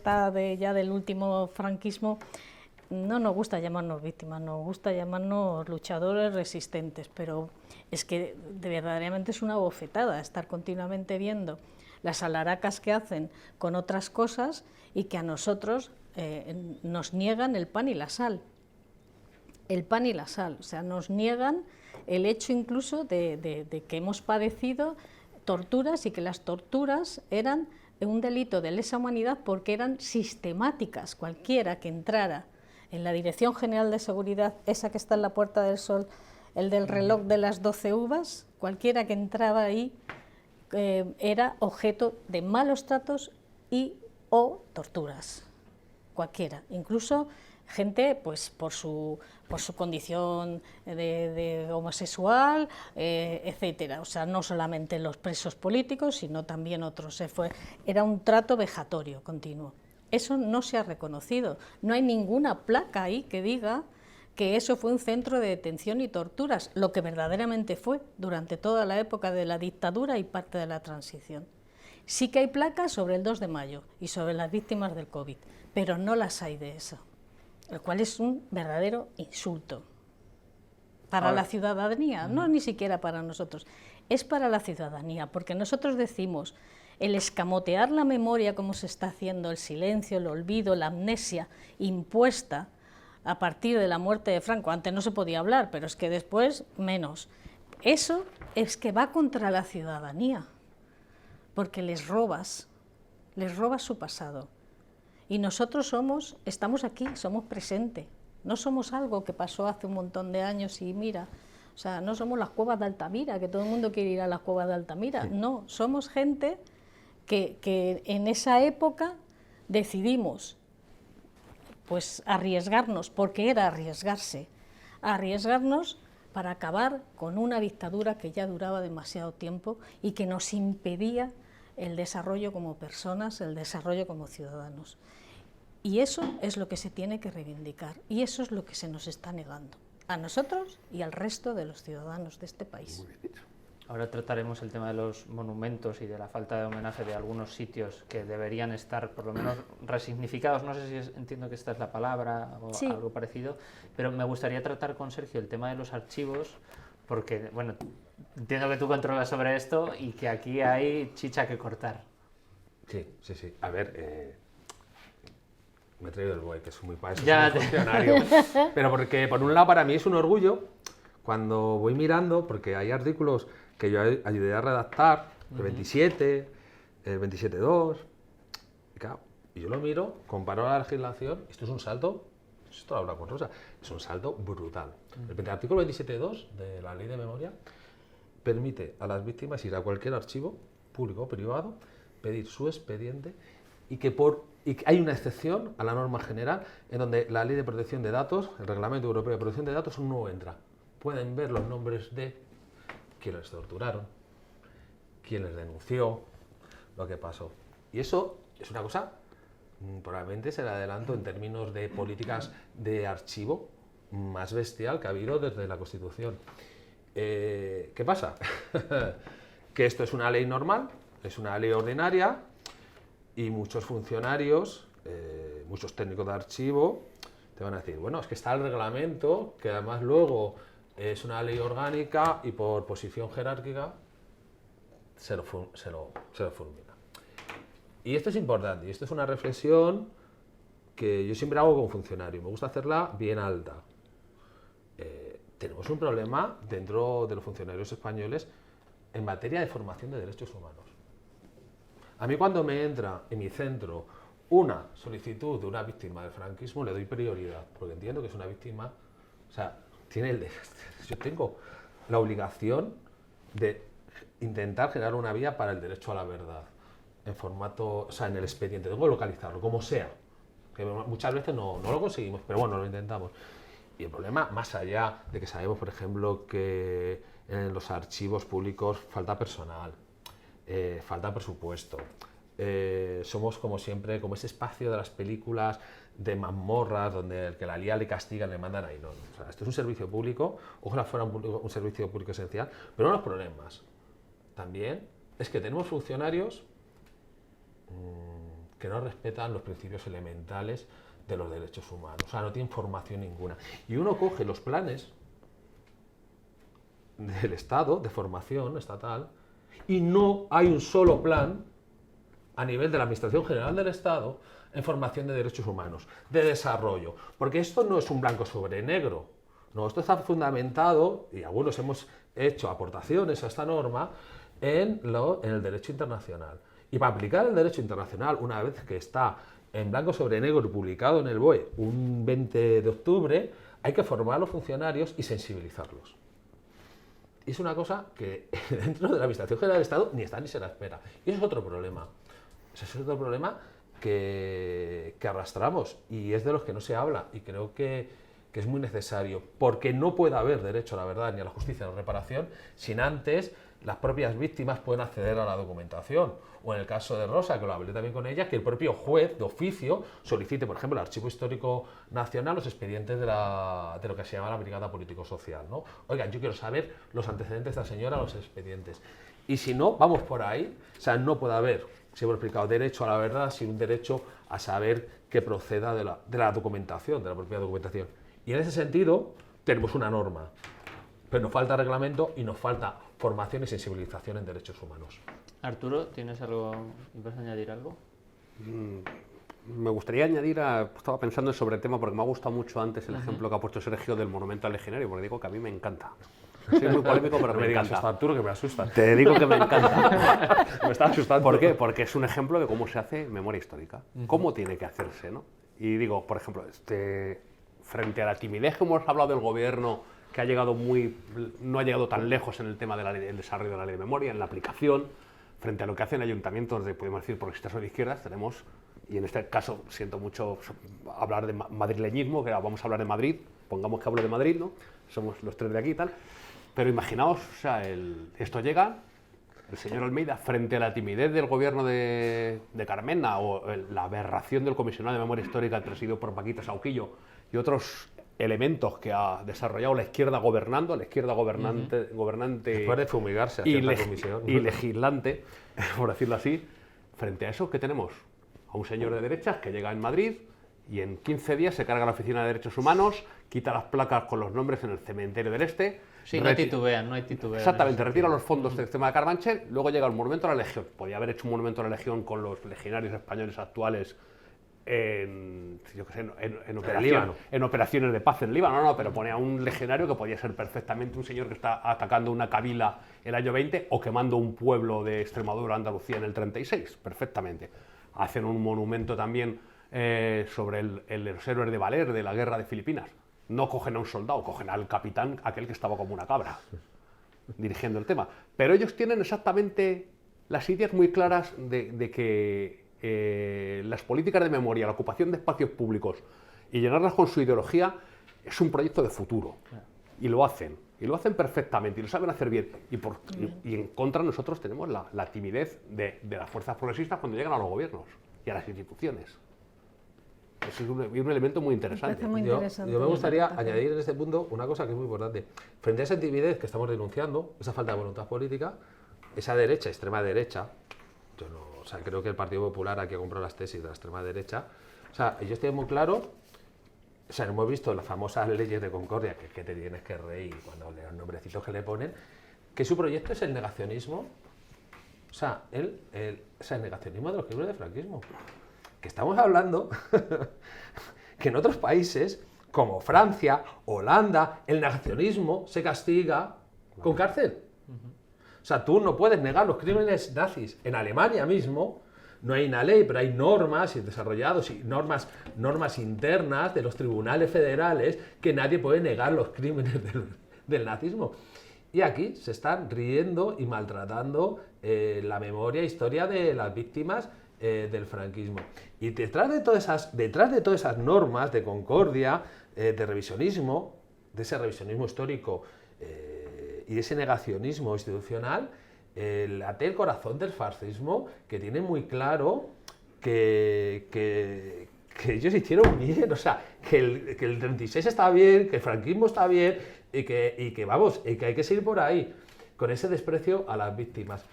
ya del último franquismo, no nos gusta llamarnos víctimas, nos gusta llamarnos luchadores resistentes, pero es que verdaderamente es una bofetada estar continuamente viendo las alaracas que hacen con otras cosas y que a nosotros nos niegan el pan y la sal. El pan y la sal, o sea, nos niegan el hecho incluso de que hemos padecido torturas, y que las torturas eran un delito de lesa humanidad porque eran sistemáticas. Cualquiera que entrara en la Dirección General de Seguridad, esa que está en la Puerta del Sol, el del reloj de las 12 uvas, cualquiera que entraba ahí era objeto de malos tratos y o torturas, cualquiera, incluso gente pues por su condición de homosexual, etcétera. O sea, no solamente los presos políticos, sino también otros. Era un trato vejatorio continuo. Eso no se ha reconocido. No hay ninguna placa ahí que diga que eso fue un centro de detención y torturas, lo que verdaderamente fue durante toda la época de la dictadura y parte de la transición. Sí que hay placas sobre el 2 de mayo y sobre las víctimas del COVID, pero no las hay de eso, lo cual es un verdadero insulto para la ciudadanía, no ni siquiera para nosotros, es para la ciudadanía, porque nosotros decimos el escamotear la memoria como se está haciendo, el silencio, el olvido, la amnesia impuesta a partir de la muerte de Franco. Antes no se podía hablar, pero es que después menos. Eso es que va contra la ciudadanía, porque les robas su pasado. Y nosotros estamos aquí, somos presente, no somos algo que pasó hace un montón de años y mira, o sea, no somos las cuevas de Altamira, que todo el mundo quiere ir a las cuevas de Altamira, no, somos gente que en esa época decidimos pues arriesgarnos, porque era arriesgarnos para acabar con una dictadura que ya duraba demasiado tiempo y que nos impedía el desarrollo como personas, el desarrollo como ciudadanos. Y eso es lo que se tiene que reivindicar, y eso es lo que se nos está negando, a nosotros y al resto de los ciudadanos de este país. Ahora trataremos el tema de los monumentos y de la falta de homenaje de algunos sitios que deberían estar por lo menos resignificados. No sé si entiendo que esta es la palabra o sí, algo parecido, pero me gustaría tratar con Sergio el tema de los archivos, porque, bueno, entiendo que tú controlas sobre esto y que aquí hay chicha que cortar. Sí. A ver, me he traído el BOE, que es muy para eso, Ya soy un funcionario. Pero porque, por un lado, para mí es un orgullo cuando voy mirando, porque hay artículos que yo ayudé a redactar, el 27, el 27.2, y claro, y yo lo miro, comparo la legislación, esto es un salto, esto lo habla con Rosa, es un salto brutal. El artículo 27.2 de la Ley de Memoria permite a las víctimas ir a cualquier archivo, público o privado, pedir su expediente y que hay una excepción a la norma general en donde la Ley de Protección de Datos, el Reglamento Europeo de Protección de Datos, no entra. Pueden ver los nombres de quién les torturaron, quién les denunció, lo que pasó. Y eso es una cosa, probablemente se le adelanto en términos de políticas de archivo más bestial que ha habido desde la Constitución. ¿Qué pasa? Que esto es una ley normal, es una ley ordinaria y muchos funcionarios, muchos técnicos de archivo te van a decir, bueno, es que está el reglamento, que además luego es una ley orgánica y por posición jerárquica se lo fulmina. Y esto es importante, y esto es una reflexión que yo siempre hago como funcionario, me gusta hacerla bien alta. Tenemos un problema dentro de los funcionarios españoles en materia de formación de derechos humanos. A mí cuando me entra en mi centro una solicitud de una víctima del franquismo le doy prioridad, porque entiendo que es una víctima, o sea, yo tengo la obligación de intentar generar una vía para el derecho a la verdad, en formato, o sea, en el expediente, tengo que localizarlo, como sea, que muchas veces no lo conseguimos, pero bueno, lo intentamos. Y el problema, más allá de que sabemos, por ejemplo, que en los archivos públicos falta personal, falta presupuesto, somos como siempre, como ese espacio de las películas de mazmorras donde el que la lía le castigan, le mandan ahí. No. O sea, esto es un servicio público, ojalá fuera un servicio público esencial, pero uno de los problemas también es que tenemos funcionarios que no respetan los principios elementales de los derechos humanos, o sea, no tienen formación ninguna. Y uno coge los planes del Estado, de formación estatal, y no hay un solo plan a nivel de la Administración General del Estado en formación de derechos humanos, de desarrollo, porque esto no es un blanco sobre negro, no, esto está fundamentado, y algunos hemos hecho aportaciones a esta norma, en el derecho internacional. Y para aplicar el derecho internacional, una vez que está en blanco sobre negro publicado en el BOE un 20 de octubre, hay que formar a los funcionarios y sensibilizarlos. es una cosa que dentro de la Administración General del Estado ni está ni se la espera. Y eso es otro problema. Ese es otro problema que arrastramos y es de los que no se habla y creo que es muy necesario, porque no puede haber derecho a la verdad ni a la justicia ni a la reparación sin antes las propias víctimas pueden acceder a la documentación. O en el caso de Rosa, que lo hablé también con ella, que el propio juez de oficio solicite, por ejemplo, al Archivo Histórico Nacional los expedientes de lo que se llama la Brigada Político-Social, ¿no? Oigan, yo quiero saber los antecedentes de esta señora, los expedientes. Y si no, vamos por ahí, o sea, no puede haber, si hemos explicado, derecho a la verdad sin un derecho a saber que proceda de la documentación, de la propia documentación. Y en ese sentido, tenemos una norma, pero nos falta reglamento y nos falta formación y sensibilización en derechos humanos. Arturo, ¿tienes algo, vas a añadir algo? Me gustaría añadir, estaba pensando sobre el tema porque me ha gustado mucho antes el ejemplo que ha puesto Sergio del monumento al legionario, porque digo que a mí me encanta. Soy muy polémico, pero me encanta. Esto, Arturo, que me asusta. Te digo que me encanta. Me está asustando. ¿Por qué? Porque es un ejemplo de cómo se hace memoria histórica, cómo tiene que hacerse, ¿no? Y digo, por ejemplo, frente a la timidez que hemos hablado del gobierno, que no ha llegado tan lejos en el tema del desarrollo de la ley de memoria, en la aplicación, frente a lo que hacen ayuntamientos de, podemos decir, progresistas o de izquierdas, tenemos, y en este caso siento mucho hablar de madrileñismo, que vamos a hablar de Madrid, pongamos que hablo de Madrid, ¿no? Somos los tres de aquí y tal, pero imaginaos, o sea, esto llega, el señor Almeida, frente a la timidez del gobierno de Carmena o la aberración del comisionado de memoria histórica presidido por Paquita Sauquillo y otros elementos que ha desarrollado la izquierda gobernando, la izquierda gobernante después de fumigarse a y cierta comisión y legislante, por decirlo así, frente a eso, ¿qué tenemos? A un señor de derechas que llega en Madrid y en 15 días se carga la Oficina de Derechos Humanos, quita las placas con los nombres en el cementerio del Este. Sí, no hay titubean. Exactamente, retira los fondos del tema de Carabanchel, luego llega el monumento a la Legión. Podía haber hecho un monumento a la Legión con los legionarios españoles actuales en operaciones de paz en Líbano, no, pero pone a un legionario que podía ser perfectamente un señor que está atacando una kabila el año 20 o quemando un pueblo de Extremadura, Andalucía en el 36, perfectamente. Hacen un monumento también sobre los héroes de Valer de la guerra de Filipinas. No cogen a un soldado, cogen al capitán, aquel que estaba como una cabra, dirigiendo el tema. Pero ellos tienen exactamente las ideas muy claras de que las políticas de memoria, la ocupación de espacios públicos y llenarlas con su ideología es un proyecto de futuro. Y lo hacen perfectamente y lo saben hacer bien. Y en contra nosotros tenemos la timidez de las fuerzas progresistas cuando llegan a los gobiernos y a las instituciones. Eso es un elemento muy interesante. Yo me gustaría añadir en este punto una cosa que es muy importante. Frente a esa timidez que estamos denunciando, esa falta de voluntad política, esa derecha, extrema derecha, o sea, creo que el Partido Popular aquí ha comprado las tesis de la extrema derecha. O sea, ellos tienen muy claro, o sea, hemos visto las famosas leyes de Concordia, que te tienes que reír cuando lees los nombrecitos que le ponen, que su proyecto es el negacionismo, o sea, el negacionismo de los crímenes del franquismo. Que estamos hablando que en otros países, como Francia, Holanda, el negacionismo se castiga con cárcel. O sea, tú no puedes negar los crímenes nazis. En Alemania mismo no hay una ley, pero hay normas desarrolladas y normas internas de los tribunales federales que nadie puede negar los crímenes del nazismo. Y aquí se están riendo y maltratando la memoria e historia de las víctimas del franquismo. Y detrás de todas esas normas de concordia, de revisionismo, de ese revisionismo histórico y ese negacionismo institucional, late el corazón del fascismo, que tiene muy claro que ellos hicieron bien, o sea, que el 36 está bien, que el franquismo está bien y que hay que seguir por ahí, con ese desprecio a las víctimas.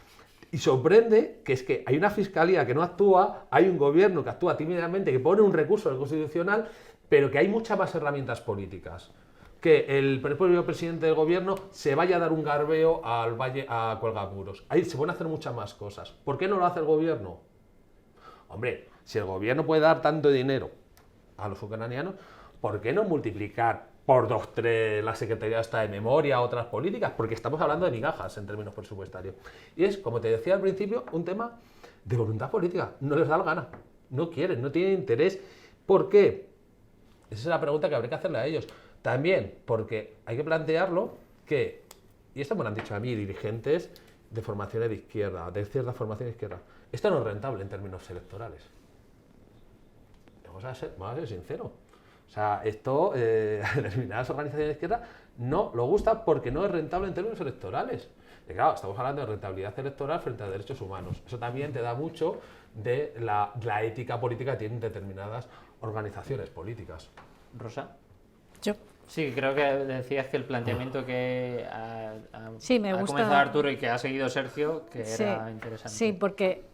Y sorprende que es que hay una fiscalía que no actúa, hay un gobierno que actúa tímidamente, que pone un recurso al Constitucional, pero que hay muchas más herramientas políticas. Que el propio presidente del gobierno se vaya a dar un garbeo al Valle a Cuelgamuros. Ahí se pueden hacer muchas más cosas. ¿Por qué no lo hace el gobierno? Hombre, si el gobierno puede dar tanto dinero a los ucranianos, ¿por qué no multiplicar por 2-3 la Secretaría de Memoria, otras políticas? Porque estamos hablando de migajas en términos presupuestarios. Y es, como te decía al principio, un tema de voluntad política. No les da la gana, no quieren, no tienen interés. ¿Por qué? Esa es la pregunta que habría que hacerle a ellos. También porque hay que plantearlo que, y esto me lo han dicho a mí dirigentes de formaciones de izquierda, de cierta formación de izquierda, esto no es rentable en términos electorales. Vamos a ser sinceros. O sea, esto a determinadas organizaciones de izquierda no lo gusta porque no es rentable en términos electorales. Y claro, estamos hablando de rentabilidad electoral frente a derechos humanos. Eso también te da mucho de la ética política que tienen determinadas organizaciones políticas. Rosa. Yo. Sí, creo que decías que el planteamiento que ha comenzado Arturo y que ha seguido Sergio, que era interesante. Sí, porque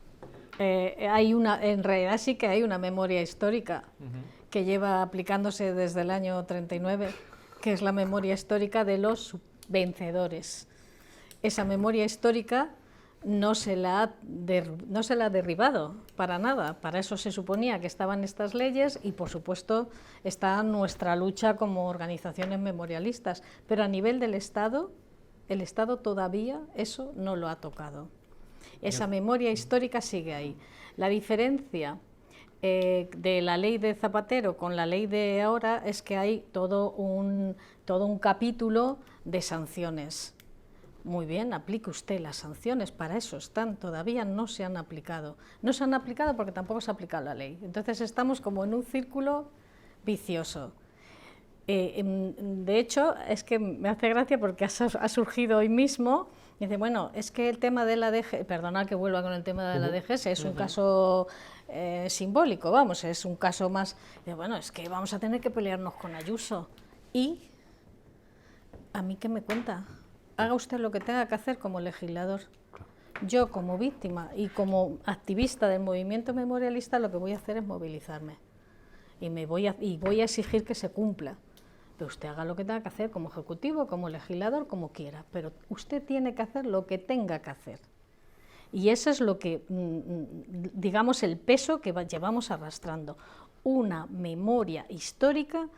en realidad sí que hay una memoria histórica que lleva aplicándose desde el año 39, que es la memoria histórica de los vencedores. Esa memoria histórica no se la ha derribado para nada. Para eso se suponía que estaban estas leyes y, por supuesto, está nuestra lucha como organizaciones memorialistas. Pero a nivel del Estado, el Estado todavía eso no lo ha tocado. Esa memoria histórica sigue ahí. La diferencia de la ley de Zapatero con la ley de ahora es que hay todo un capítulo de sanciones. Muy bien, aplique usted las sanciones, para eso están, todavía no se han aplicado. No se han aplicado porque tampoco se ha aplicado la ley. Entonces estamos como en un círculo vicioso. De hecho, es que me hace gracia porque ha surgido hoy mismo, y dice, bueno, es que el tema de la DGS, perdonad que vuelva con el tema de la DGS, es un caso simbólico, vamos, es un caso más, bueno, es que vamos a tener que pelearnos con Ayuso. ¿Y a mí qué me cuenta? Haga usted lo que tenga que hacer como legislador. Yo, como víctima y como activista del movimiento memorialista, lo que voy a hacer es movilizarme. Y voy a exigir que se cumpla. Pero usted haga lo que tenga que hacer como ejecutivo, como legislador, como quiera. Pero usted tiene que hacer lo que tenga que hacer. Y ese es lo que, digamos, el peso que llevamos arrastrando. Una memoria histórica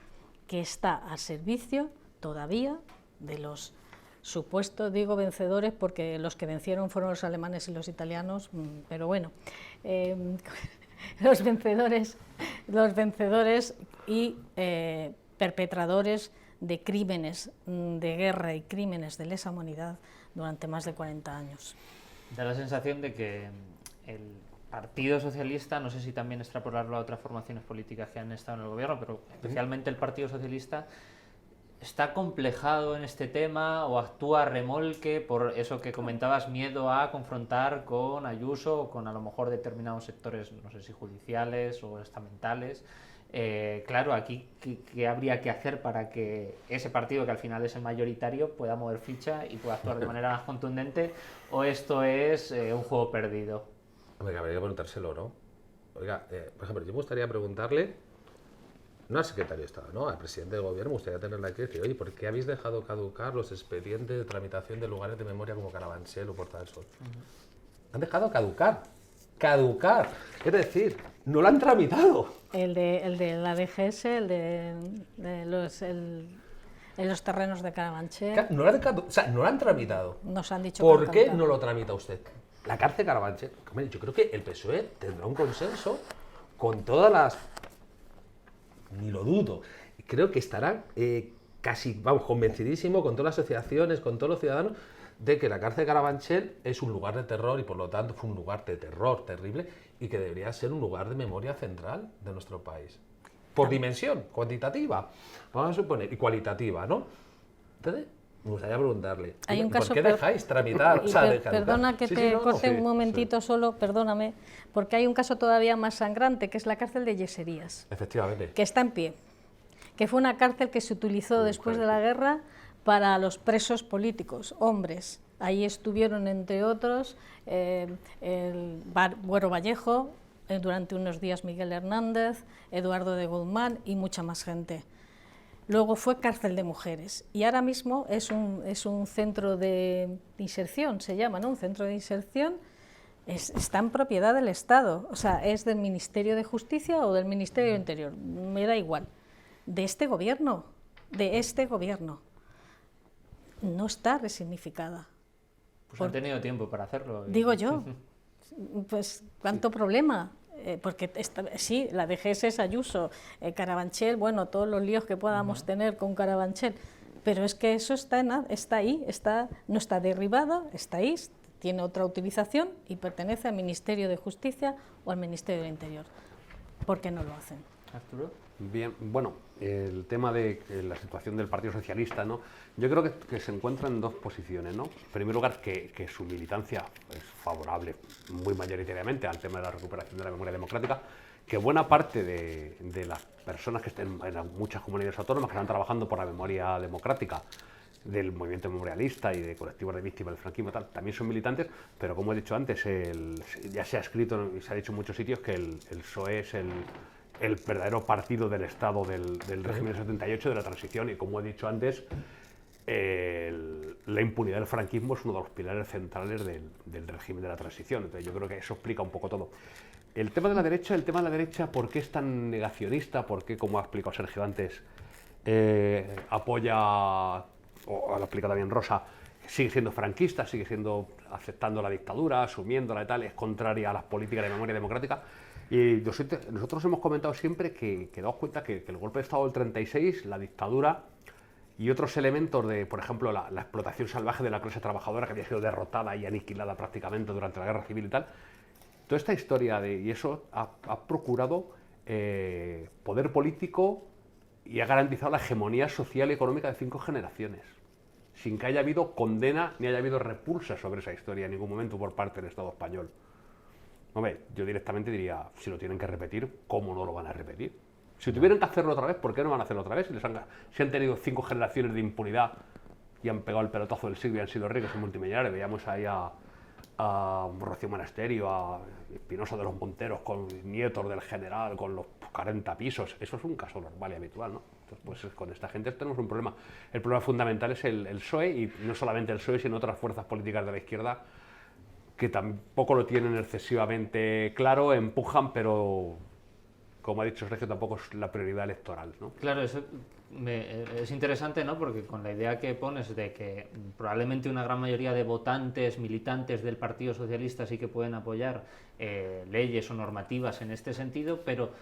que está al servicio todavía de los supuestos, digo vencedores, porque los que vencieron fueron los alemanes y los italianos, pero bueno, los vencedores y perpetradores de crímenes de guerra y crímenes de lesa humanidad durante más de 40 años. Da la sensación de que el Partido Socialista, no sé si también extrapolarlo a otras formaciones políticas que han estado en el gobierno, pero especialmente el Partido Socialista, ¿está complejado en este tema o actúa a remolque por eso que comentabas, miedo a confrontar con Ayuso o con a lo mejor determinados sectores, no sé si judiciales o estamentales? Claro, aquí, ¿qué habría que hacer para que ese partido, que al final es el mayoritario, pueda mover ficha y pueda actuar de manera más contundente? ¿O esto es un juego perdido? Hombre, que habría que preguntárselo, ¿no? Oiga, por ejemplo, yo me gustaría preguntarle, no al secretario de Estado, ¿no? Al presidente del gobierno, me gustaría tenerla aquí y decir, oye, ¿por qué habéis dejado caducar los expedientes de tramitación de lugares de memoria como Carabanchel o Puerta del Sol? Han dejado caducar. Caducar. Es decir, no lo han tramitado. El de la DGS, los terrenos de Carabanchel. No lo han tramitado. Nos han dicho. ¿Por qué no lo tramita usted? La cárcel Carabanchel. Yo creo que el PSOE tendrá un consenso con todas las... Ni lo dudo. Creo que estarán casi, vamos, convencidísimo con todas las asociaciones, con todos los ciudadanos, de que la cárcel de Carabanchel es un lugar de terror y por lo tanto fue un lugar de terror terrible y que debería ser un lugar de memoria central de nuestro país. Por dimensión cuantitativa, vamos a suponer, y cualitativa, ¿no? Entonces, me gustaría preguntarle, hay un caso, ¿por qué dejáis tramitar? Perdona que te corte un momentito solo, perdóname, porque hay un caso todavía más sangrante, que es la cárcel de Yeserías. Efectivamente. Que está en pie, que fue una cárcel que se utilizó después de la guerra para los presos políticos, hombres. Ahí estuvieron, entre otros, el Buero Vallejo, durante unos días Miguel Hernández, Eduardo de Guzmán y mucha más gente. Luego fue cárcel de mujeres y ahora mismo es un centro de inserción, se llama, ¿no? Un centro de inserción, está en propiedad del Estado, o sea, es del Ministerio de Justicia o del Ministerio del Interior, me da igual, de este gobierno, no está resignificada. Pues han tenido tiempo para hacerlo. Digo yo, pues ¿cuánto problema? Porque sí, la DGS es Ayuso, Carabanchel, bueno, todos los líos que podamos tener con Carabanchel, pero es que eso está ahí, no está derribado, está ahí, tiene otra utilización y pertenece al Ministerio de Justicia o al Ministerio del Interior. ¿Por qué no lo hacen? Arturo. Bien, bueno, el tema de la situación del Partido Socialista, ¿no? Yo creo que se encuentra en dos posiciones, ¿no? En primer lugar, que su militancia es favorable muy mayoritariamente al tema de la recuperación de la memoria democrática, que buena parte de las personas que estén en muchas comunidades autónomas que están trabajando por la memoria democrática del movimiento memorialista y de colectivos de víctimas del franquismo tal, también son militantes, pero como he dicho antes, ya se ha escrito y se ha dicho en muchos sitios que el PSOE es el verdadero partido del Estado del régimen del 78, de la transición, y como he dicho antes, la impunidad del franquismo es uno de los pilares centrales del régimen de la transición. Entonces yo creo que eso explica un poco todo. El tema de la derecha, ¿por qué es tan negacionista? ¿Por qué, como ha explicado Sergio antes, apoya, o lo explica también Rosa, sigue siendo franquista, sigue aceptando la dictadura, asumiéndola y tal, es contraria a las políticas de memoria democrática? Y nosotros hemos comentado siempre que daos cuenta que el golpe de Estado del 36, la dictadura y otros elementos de, por ejemplo, la explotación salvaje de la clase trabajadora que había sido derrotada y aniquilada prácticamente durante la Guerra Civil y tal, toda esta historia y eso ha procurado poder político y ha garantizado la hegemonía social y económica de 5 generaciones, sin que haya habido condena ni haya habido repulsa sobre esa historia en ningún momento por parte del Estado español. Hombre, yo directamente diría, si lo tienen que repetir, ¿cómo no lo van a repetir? Si tuvieran que hacerlo otra vez, ¿por qué no van a hacerlo otra vez? Si han tenido 5 generaciones de impunidad y han pegado el pelotazo del siglo y han sido ricos y multimillonarios. Veíamos ahí a Rocío Monasterio, a Espinosa de los Monteros, con nietos del general, con los 40 pisos. Eso es un caso normal y habitual, ¿no? Entonces, pues con esta gente tenemos un problema. El problema fundamental es el PSOE, y no solamente el PSOE, sino otras fuerzas políticas de la izquierda que tampoco lo tienen excesivamente claro, empujan, pero como ha dicho Sergio, tampoco es la prioridad electoral, ¿no? Claro, eso es interesante, ¿no? Porque con la idea que pones de que probablemente una gran mayoría de votantes, militantes del Partido Socialista sí que pueden apoyar leyes o normativas en este sentido, pero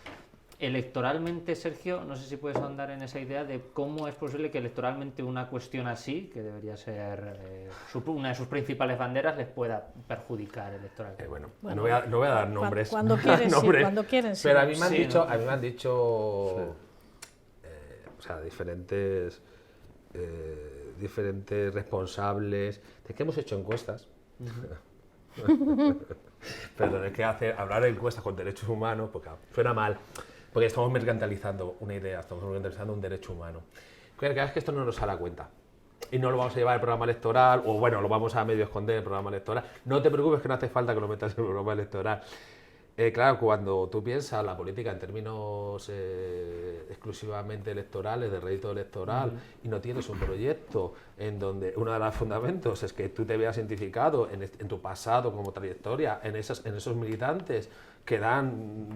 electoralmente, Sergio, no sé si puedes ahondar en esa idea de cómo es posible que electoralmente una cuestión así, que debería ser una de sus principales banderas, les pueda perjudicar electoralmente. Bueno, no voy a dar nombres. Cuando quieren, nombres, sí, cuando quieren, sí. Pero a mí me han Sí, dicho, ¿no? a mí me han dicho o sea, diferentes responsables, de que hemos hecho encuestas. Perdón, es que hablar de encuestas con derechos humanos, porque suena mal, porque estamos mercantilizando una idea, estamos mercantilizando un derecho humano. Claro, es que esto no nos sale a cuenta. Y no lo vamos a llevar al programa electoral, o bueno, lo vamos a medio esconder el programa electoral. No te preocupes, que no hace falta que lo metas en el programa electoral. Claro, cuando tú piensas la política en términos exclusivamente electorales, de rédito electoral, y no tienes un proyecto en donde uno de los fundamentos es que tú te veas identificado en tu pasado como trayectoria, en esos militantes que han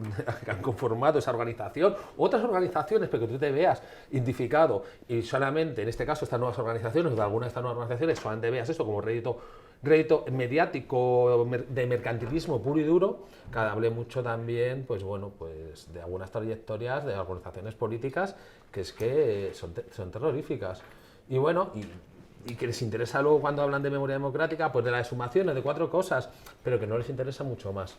conformado esa organización, otras organizaciones, pero que tú te veas identificado, y solamente en este caso estas nuevas organizaciones, de algunas de estas nuevas organizaciones, solamente veas eso como rédito mediático, de mercantilismo puro y duro, que hable mucho también, pues bueno, pues de algunas trayectorias de organizaciones políticas que es que son terroríficas. Y bueno, y que les interesa luego cuando hablan de memoria democrática, pues de las exhumaciones, de 4 cosas, pero que no les interesa mucho más.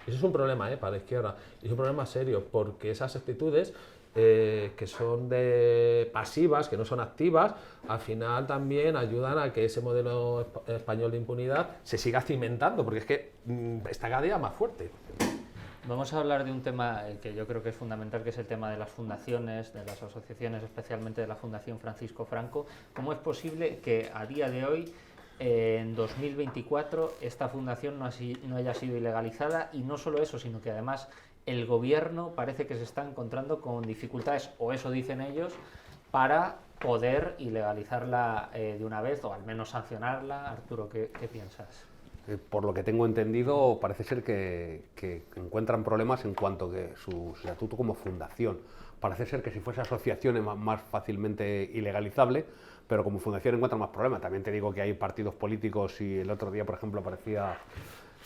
Eso es un problema para la izquierda, y es un problema serio, porque esas actitudes que son pasivas, que no son activas, al final también ayudan a que ese modelo español de impunidad se siga cimentando, porque es que está cada día más fuerte. Vamos a hablar de un tema que yo creo que es fundamental, que es el tema de las fundaciones, de las asociaciones, especialmente de la Fundación Francisco Franco. ¿Cómo es posible que a día de hoy, en 2024, esta fundación no haya sido ilegalizada? Y no solo eso, sino que además el gobierno parece que se está encontrando con dificultades, o eso dicen ellos, para poder ilegalizarla de una vez, o al menos sancionarla. Arturo, ¿qué piensas? Por lo que tengo entendido, parece ser que encuentran problemas en cuanto que su estatuto como fundación. Parece ser que si fuese asociación es más fácilmente ilegalizable, pero como fundación encuentran más problemas. También te digo que hay partidos políticos, y el otro día, por ejemplo, aparecía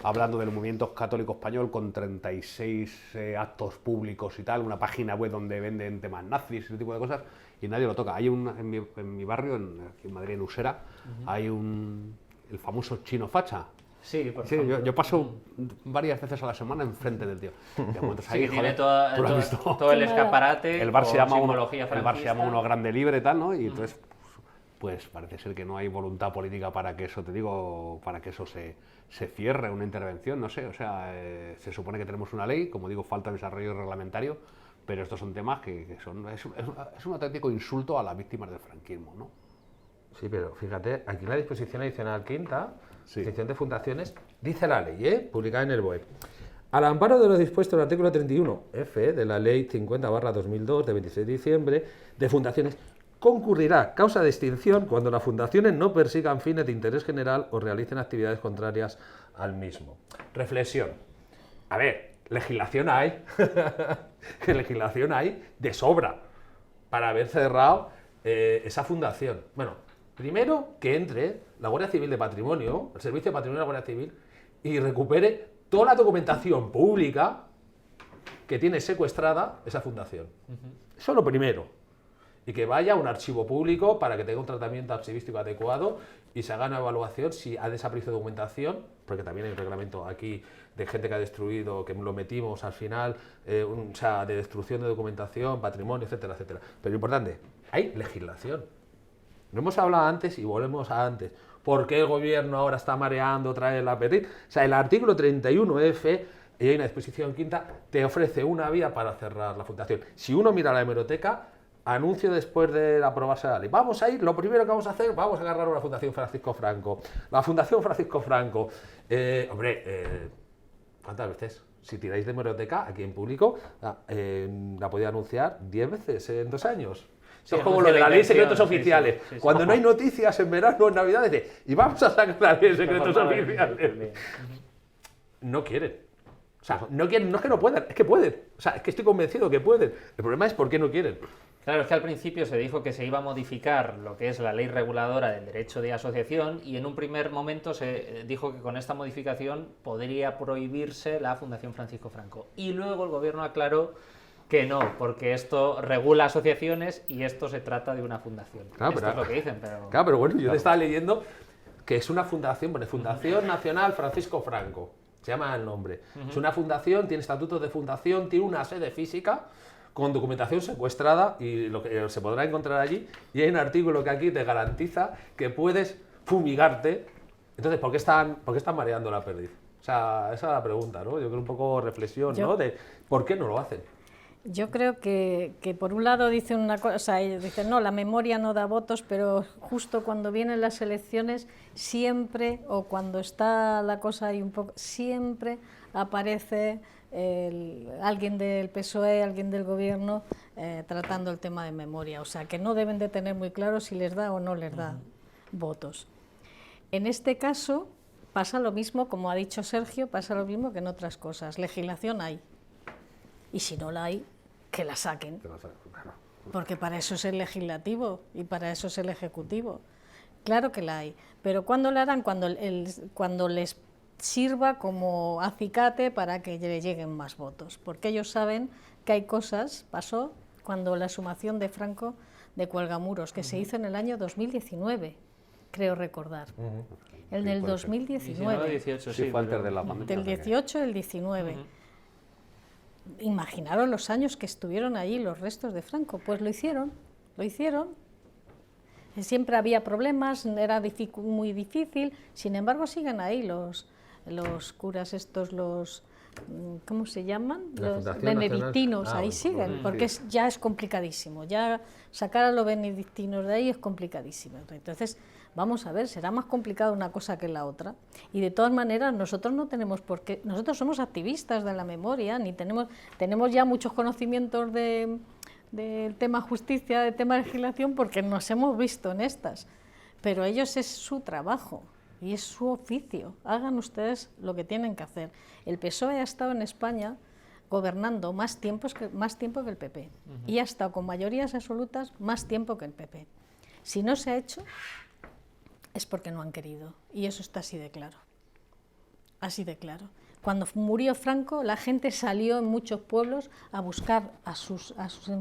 hablando del movimiento católico español con 36 actos públicos y tal, una página web donde venden temas nazis, ese tipo de cosas, y nadie lo toca. Hay en mi barrio, aquí en Madrid, en Usera, hay el famoso chino facha. Sí, por Sí, ejemplo. yo paso varias veces a la semana enfrente del tío. Y encuentras Sí, ahí, que tiene joder, ¿tú lo has visto? todo el Qué mala. escaparate El bar se con llama simbología el bar se llama franquista. Uno Grande Libre y tal, ¿no? Y entonces, pues parece ser que no hay voluntad política para que eso, te digo, para que eso se cierre, una intervención, no sé. O sea, se supone que tenemos una ley, como digo, falta desarrollo reglamentario, pero estos son temas que son... Es un auténtico insulto a las víctimas del franquismo, ¿no? Sí, pero fíjate, aquí en la disposición adicional quinta, Sí. sección de fundaciones, dice la ley, publicada en el BOE. Al amparo de lo dispuesto en el artículo 31F de la Ley 50/2002 de 26 de diciembre de fundaciones, concurrirá causa de extinción cuando las fundaciones no persigan fines de interés general o realicen actividades contrarias al mismo. Reflexión. A ver, legislación hay, legislación hay de sobra para haber cerrado esa fundación. Bueno, primero que entre la Guardia Civil de Patrimonio, el Servicio de Patrimonio de la Guardia Civil, y recupere toda la documentación pública que tiene secuestrada esa fundación. Eso es lo primero. Y que vaya a un archivo público para que tenga un tratamiento archivístico adecuado y se haga una evaluación si ha desaparecido documentación, porque también hay un reglamento aquí de gente que ha destruido, que lo metimos al final, o sea, de destrucción de documentación, patrimonio, etcétera, etcétera. Pero lo importante, hay legislación. No hemos hablado antes y volvemos a antes. ¿Por qué el gobierno ahora está mareando otra vez la perdiz? O sea, el artículo 31F, y hay una disposición quinta, te ofrece una vía para cerrar la fundación. Si uno mira la hemeroteca, anuncio después de aprobarse la ley. Vamos a ir, lo primero que vamos a hacer, vamos a agarrar una Fundación Francisco Franco. La Fundación Francisco Franco. ¿Cuántas veces? Si tiráis de hemeroteca aquí en público, la podía anunciar 10 veces en 2 años. Esto es como lo de la ley de secretos oficiales. Sí. Cuando no hay noticias en verano o en Navidades, y vamos a sacar la ley de secretos oficiales. No quieren. O sea, no quieren, no es que no puedan, es que pueden. O sea, es que estoy convencido que pueden. El problema es por qué no quieren. Claro, es que al principio se dijo que se iba a modificar lo que es la ley reguladora del derecho de asociación y en un primer momento se dijo que con esta modificación podría prohibirse la Fundación Francisco Franco. Y luego el gobierno aclaró que no, porque esto regula asociaciones y esto se trata de una fundación. Claro, Esto es lo que dicen, pero... Claro, pero bueno, yo te estaba leyendo que es una fundación, bueno, Fundación Nacional Francisco Franco, se llama el nombre. Es una fundación, tiene estatutos de fundación, tiene una sede física con documentación secuestrada y lo que se podrá encontrar allí. Y hay un artículo que aquí te garantiza que puedes fumigarte. Entonces, ¿por qué están mareando la perdiz? O sea, esa es la pregunta, ¿no? Yo creo un poco reflexión, ¿no? De ¿por qué no lo hacen? Yo creo que por un lado dicen una cosa, o sea, ellos dicen, no, la memoria no da votos, pero justo cuando vienen las elecciones, siempre, o cuando está la cosa ahí un poco, siempre aparece alguien del PSOE, alguien del gobierno, tratando el tema de memoria. O sea, que no deben de tener muy claro si les da o no les da votos. En este caso pasa lo mismo, como ha dicho Sergio, pasa lo mismo que en otras cosas. Legislación hay. Y si no la hay, que la saquen. Porque para eso es el legislativo y para eso es el ejecutivo. Claro que la hay. Pero ¿cuándo la harán? Cuando les sirva como acicate para que le lleguen más votos. Porque ellos saben que hay cosas, pasó cuando la exhumación de Franco de Cuelgamuros, que se hizo en el año 2019, creo recordar. El del 2019. 18, Sí, fue antes de la pandemia. Del 18 al 19. Imaginaros los años que estuvieron allí los restos de Franco. Pues lo hicieron. Siempre había problemas, era muy difícil, sin embargo siguen ahí los curas estos, ¿cómo se llaman? Los benedictinos, ahí siguen, porque ya es complicadísimo, ya sacar a los benedictinos de ahí es complicadísimo. Entonces, vamos a ver, será más complicado una cosa que la otra, y de todas maneras nosotros no tenemos por qué, nosotros somos activistas de la memoria, ni tenemos ya muchos conocimientos del tema justicia, del tema legislación, porque nos hemos visto en estas, pero ellos es su trabajo y es su oficio, hagan ustedes lo que tienen que hacer. El PSOE ha estado en España gobernando más tiempo que el PP, y ha estado con mayorías absolutas más tiempo que el PP. Si no se ha hecho, es porque no han querido, y eso está así de claro. así de claro. Cuando murió Franco, la gente salió en muchos pueblos a buscar a sus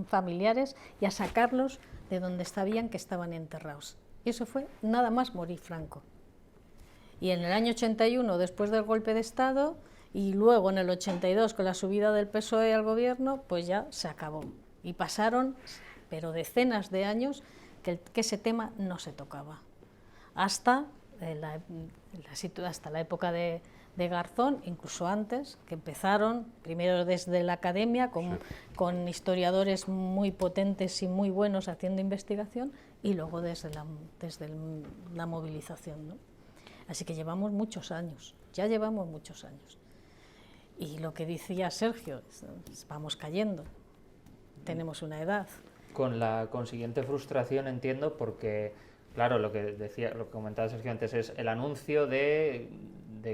familiares y a sacarlos de donde sabían que estaban enterrados. Y eso fue nada más morir Franco. Y en el año 81, después del golpe de Estado, y luego en el 82, con la subida del PSOE al gobierno, pues ya se acabó. Y pasaron, pero decenas de años, que ese tema no se tocaba. Hasta la época de Garzón, incluso antes, que empezaron, primero desde la academia, con historiadores muy potentes y muy buenos haciendo investigación, y luego desde la movilización, ¿no? Así que llevamos muchos años, ya llevamos muchos años. Y lo que decía Sergio, vamos cayendo, tenemos una edad. Con la consiguiente frustración, entiendo, porque, claro, lo que comentaba Sergio antes es el anuncio de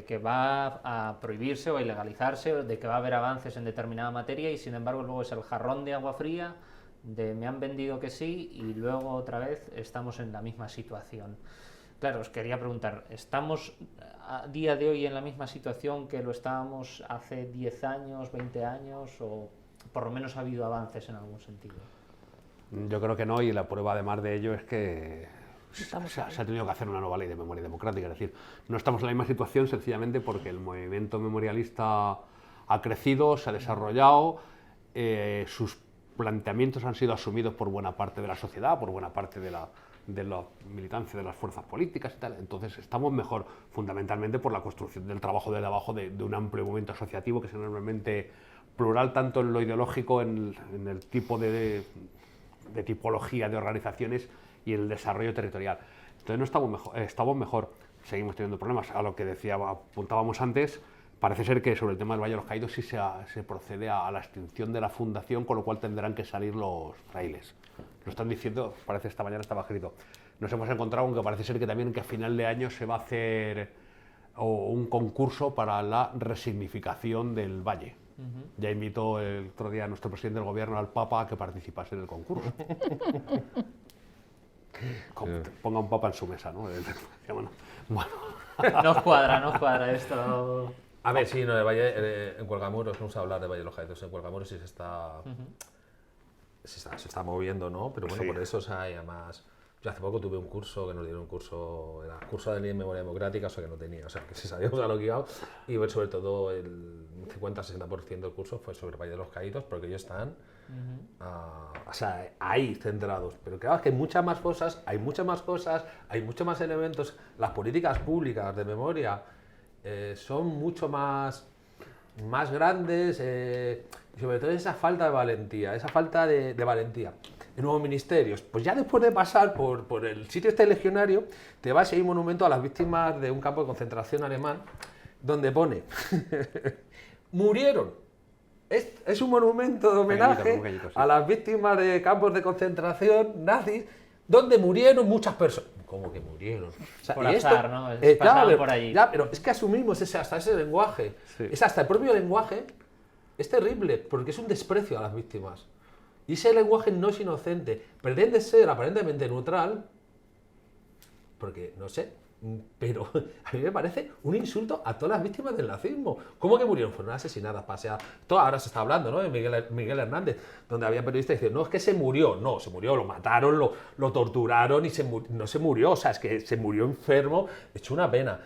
que va a prohibirse o a ilegalizarse, de que va a haber avances en determinada materia, y sin embargo luego es el jarrón de agua fría de me han vendido que sí, y luego otra vez estamos en la misma situación. Claro, os quería preguntar, ¿estamos a día de hoy en la misma situación que lo estábamos hace 10 años, 20 años, o por lo menos ha habido avances en algún sentido? Yo creo que no, y la prueba además de ello es que se ha tenido que hacer una nueva ley de memoria democrática. Es decir, no estamos en la misma situación sencillamente porque el movimiento memorialista ha crecido, se ha desarrollado, sus planteamientos han sido asumidos por buena parte de la sociedad, por buena parte de la militancia de las fuerzas políticas y tal. Entonces estamos mejor fundamentalmente por la construcción del trabajo de abajo de un amplio movimiento asociativo que es enormemente plural, tanto en lo ideológico, en el tipo de tipología de organizaciones y el desarrollo territorial. Entonces no estamos mejor, seguimos teniendo problemas. A lo que apuntábamos antes, parece ser que sobre el tema del Valle de los Caídos sí se procede a la extinción de la fundación, con lo cual tendrán que salir los frailes. Lo están diciendo, parece esta mañana estaba escrito. Nos hemos encontrado, aunque parece ser que también que a final de año se va a hacer un concurso para la resignificación del Valle. Ya invitó el otro día a nuestro presidente del gobierno, al Papa, a que participase en el concurso. Ponga un Papa en su mesa, ¿no? Bueno. Nos cuadra esto. A ver, sí, no, el Valle, en Cuelgamuros, vamos a hablar de Valle de los Caídos, en Cuelgamuros sí se está moviendo, ¿no? Pero bueno, sí. Por eso, o sea, y además, yo hace poco tuve un curso, que nos dieron un curso, era curso de ley en memoria democrática, o sea, que no tenía, o sea, que si sabíamos a lo que iba, y sobre todo el 50-60% del curso fue sobre el Valle de los Caídos, porque ellos están o sea, ahí centrados. Pero claro, es que hay muchas más cosas, hay muchos más elementos. Las políticas públicas de memoria son mucho más grandes, y sobre todo esa falta de valentía, en nuevos ministerios. Pues ya después de pasar por el sitio este legionario, te vas a ir a un monumento a las víctimas de un campo de concentración alemán, donde pone murieron. Es un monumento de homenaje a las víctimas de campos de concentración nazis, donde murieron muchas personas. ¿Cómo que murieron? O sea, por azar, ¿no? Pasaban por allí. Ya, pero es que asumimos hasta ese lenguaje. Sí. Hasta el propio lenguaje es terrible, porque es un desprecio a las víctimas. Y ese lenguaje no es inocente. Pretende ser aparentemente neutral, porque, no sé, pero a mí me parece un insulto a todas las víctimas del nazismo. ¿Cómo que murieron? Fueron asesinadas, paseadas. Todo ahora se está hablando, ¿no? De Miguel Hernández, donde había periodistas diciendo, no, es que se murió. No, se murió, lo mataron, lo torturaron y no se murió. O sea, es que se murió enfermo, hecho una pena.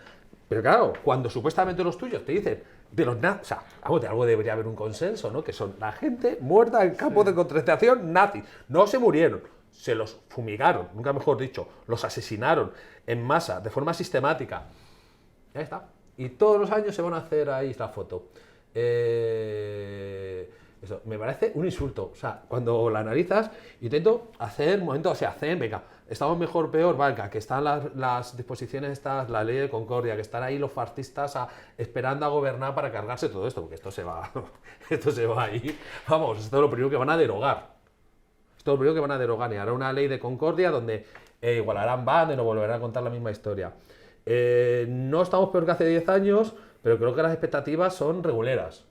Pero claro, cuando supuestamente los tuyos te dicen de los nazis, o sea, de algo debería haber un consenso, ¿no? Que son la gente muerta en campos de concentración nazis. No se murieron. Se los fumigaron, nunca mejor dicho, los asesinaron en masa, de forma sistemática. Ya está. Y todos los años se van a hacer ahí la foto. Eso me parece un insulto. O sea, cuando la analizas, intento hacer momentos, o sea, venga, estamos mejor, peor, valga, que están las disposiciones estas, la ley de concordia, que están ahí los fascistas esperando a gobernar para cargarse todo esto, porque esto se va ahí. Vamos, esto es lo primero que van a derogar. Esto es lo primero que van a derogar, y hará una ley de concordia donde igualarán bandas y no volverán a contar la misma historia. No estamos peor que hace 10 años, pero creo que las expectativas son reguleras.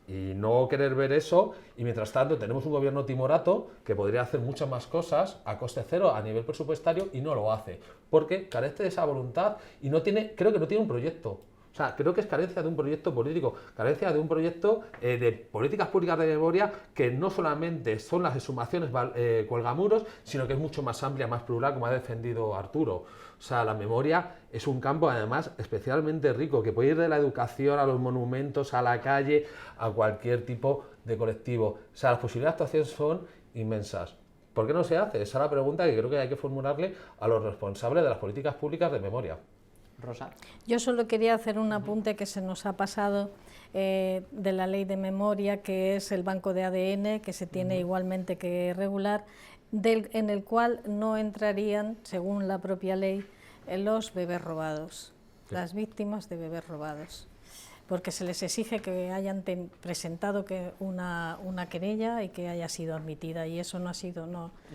Y no querer ver eso, y mientras tanto tenemos un gobierno timorato que podría hacer muchas más cosas a coste cero a nivel presupuestario y no lo hace, porque carece de esa voluntad y creo que no tiene un proyecto. O O sea, creo que es carencia de un proyecto político, carencia de un proyecto de políticas públicas de memoria que no solamente son las exhumaciones cuelgamuros, sino que es mucho más amplia, más plural, como ha defendido Arturo. O sea, la memoria es un campo, además, especialmente rico, que puede ir de la educación a los monumentos, a la calle, a cualquier tipo de colectivo. O sea, las posibilidades de actuación son inmensas. ¿Por qué no se hace? Esa es la pregunta que creo que hay que formularle a los responsables de las políticas públicas de memoria. Rosa. Yo solo quería hacer un apunte que se nos ha pasado de la ley de memoria, que es el banco de ADN, que se tiene igualmente que regular, en el cual no entrarían, según la propia ley, los bebés robados, las víctimas de bebés robados, porque se les exige que hayan presentado una querella y que haya sido admitida, y eso no ha sido,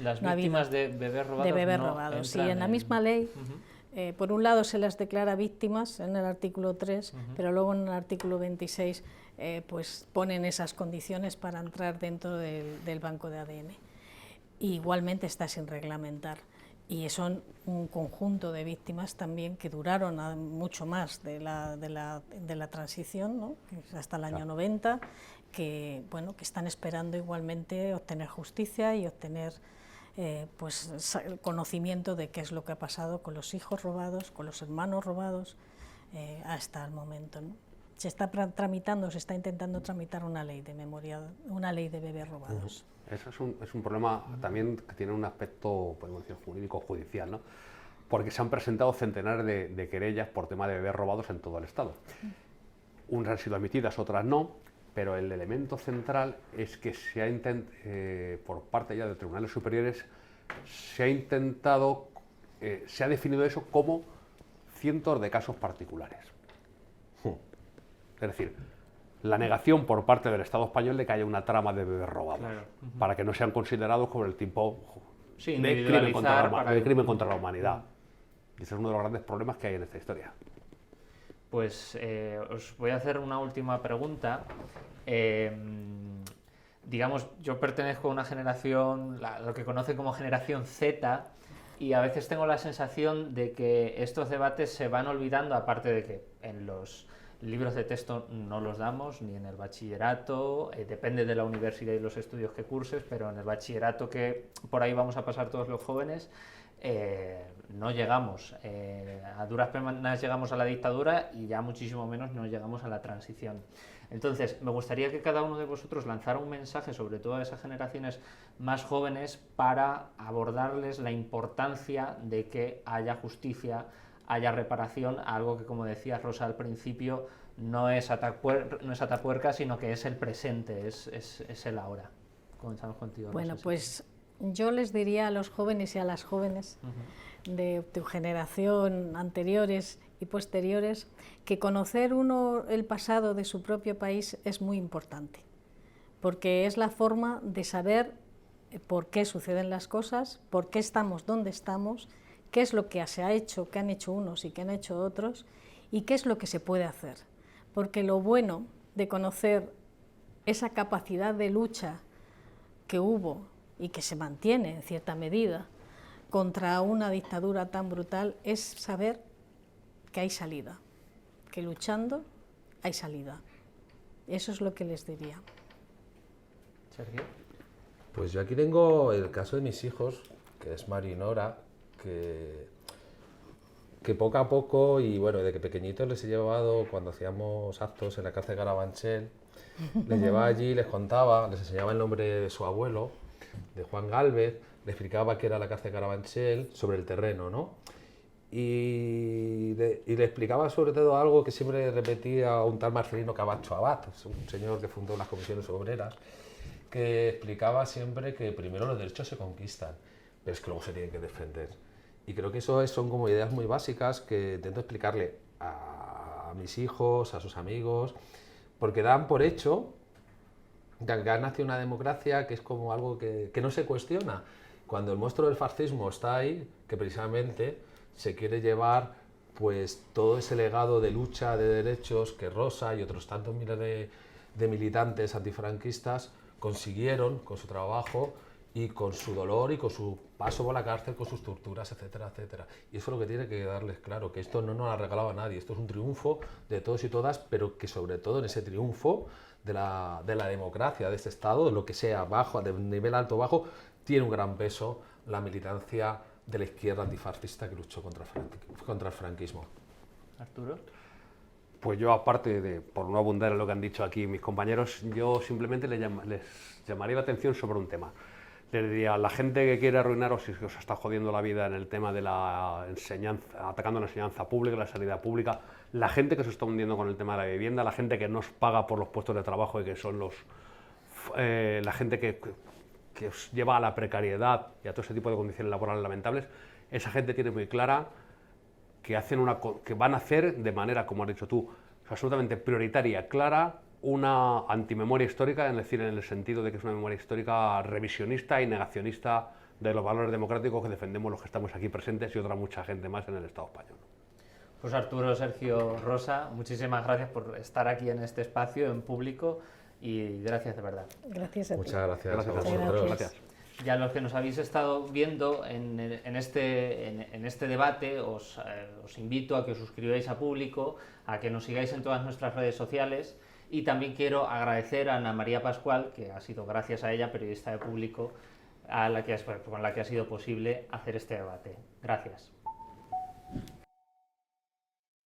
Las no víctimas de bebés robados. de bebés no robados. Sí, entran en la misma ley, por un lado se las declara víctimas en el artículo 3, pero luego en el artículo 26 pues ponen esas condiciones para entrar dentro del banco de ADN. Y igualmente está sin reglamentar. Y son un conjunto de víctimas también que duraron mucho más de la transición, ¿no? Hasta el año 90, que, bueno, que están esperando igualmente obtener justicia y obtener pues, conocimiento de qué es lo que ha pasado con los hijos robados, con los hermanos robados, hasta el momento, ¿no? Se está intentando tramitar una ley de memoria, una ley de bebés robados. Eso es un problema también que tiene un aspecto, podemos decir, jurídico-judicial, ¿no? Porque se han presentado centenares de querellas por tema de bebés robados en todo el Estado. Unas han sido admitidas, otras no, pero el elemento central es que se ha por parte ya de tribunales superiores, se ha intentado, se ha definido eso como cientos de casos particulares. Es decir, la negación por parte del Estado español de que haya una trama de bebés robados, claro, para que no sean considerados como el tipo de crimen contra la humanidad. Y ese es uno de los grandes problemas que hay en esta historia. Pues os voy a hacer una última pregunta. Digamos, yo pertenezco a una generación, lo que conoce como generación Z, y a veces tengo la sensación de que estos debates se van olvidando, aparte de que en los libros de texto no los damos, ni en el bachillerato, depende de la universidad y los estudios que curses, pero en el bachillerato, que por ahí vamos a pasar todos los jóvenes, no llegamos. A duras penas llegamos a la dictadura y ya muchísimo menos no llegamos a la transición. Entonces, me gustaría que cada uno de vosotros lanzara un mensaje, sobre todo a esas generaciones más jóvenes, para abordarles la importancia de que haya justicia, haya reparación, algo que, como decía Rosa al principio, no es atapuerca, sino que es el presente, es el ahora. Comenzamos contigo, Rosa. Bueno, pues yo les diría a los jóvenes y a las jóvenes de tu generación, anteriores y posteriores, que conocer el pasado de su propio país es muy importante, porque es la forma de saber por qué suceden las cosas, por qué estamos donde estamos, qué es lo que se ha hecho, qué han hecho unos y qué han hecho otros, y qué es lo que se puede hacer. Porque lo bueno de conocer esa capacidad de lucha que hubo y que se mantiene en cierta medida contra una dictadura tan brutal es saber que hay salida, que luchando hay salida. Eso es lo que les diría. Sergio. Pues yo aquí tengo el caso de mis hijos, que es Mari y Nora, que poco a poco, y bueno, de que pequeñitos les he llevado, cuando hacíamos actos en la cárcel de Carabanchel, les llevaba allí, les contaba, les enseñaba el nombre de su abuelo, de Juan Gálvez, les explicaba qué era la cárcel de Carabanchel, sobre el terreno, ¿no? Y le explicaba sobre todo algo que siempre repetía un tal Marcelino Camacho Abad, un señor que fundó las comisiones obreras, que explicaba siempre que primero los derechos se conquistan, pero es que luego se tienen que defender. Y creo que eso son como ideas muy básicas que intento explicarle a mis hijos, a sus amigos, porque dan por hecho que ha nacido una democracia que es como algo que no se cuestiona. Cuando el monstruo del fascismo está ahí, que precisamente se quiere llevar pues todo ese legado de lucha de derechos que Rosa y otros tantos miles de militantes antifranquistas consiguieron con su trabajo y con su dolor y con su paso por la cárcel, con sus torturas, etcétera, etcétera. Y eso es lo que tiene que darles claro, que esto no nos lo ha regalado a nadie, esto es un triunfo de todos y todas, pero que sobre todo en ese triunfo de la democracia, de este Estado, de lo que sea bajo, de nivel alto o bajo, tiene un gran peso la militancia de la izquierda antifascista que luchó contra el franquismo. Arturo. Pues yo, aparte de, por no abundar en lo que han dicho aquí mis compañeros, yo simplemente les llamaría la atención sobre un tema. Les diría, la gente que quiere arruinaros y que os está jodiendo la vida en el tema de la enseñanza, atacando la enseñanza pública, la sanidad pública, la gente que se está hundiendo con el tema de la vivienda, la gente que no os paga por los puestos de trabajo y que son la gente que os lleva a la precariedad y a todo ese tipo de condiciones laborales lamentables, esa gente tiene muy clara que van a hacer de manera, como has dicho tú, absolutamente prioritaria, clara, una antimemoria histórica, es decir, en el sentido de que es una memoria histórica revisionista y negacionista de los valores democráticos que defendemos los que estamos aquí presentes y otra mucha gente más en el Estado español. Pues Arturo, Sergio, Rosa, muchísimas gracias por estar aquí en este espacio, en público, y gracias de verdad. Gracias a ti. Muchas gracias. Gracias a vosotros. Gracias. Y a los que nos habéis estado viendo en este debate, os invito a que os suscribáis a Público, a que nos sigáis en todas nuestras redes sociales, y también quiero agradecer a Ana María Pascual, que ha sido gracias a ella, periodista de Público, con la que ha sido posible hacer este debate. Gracias.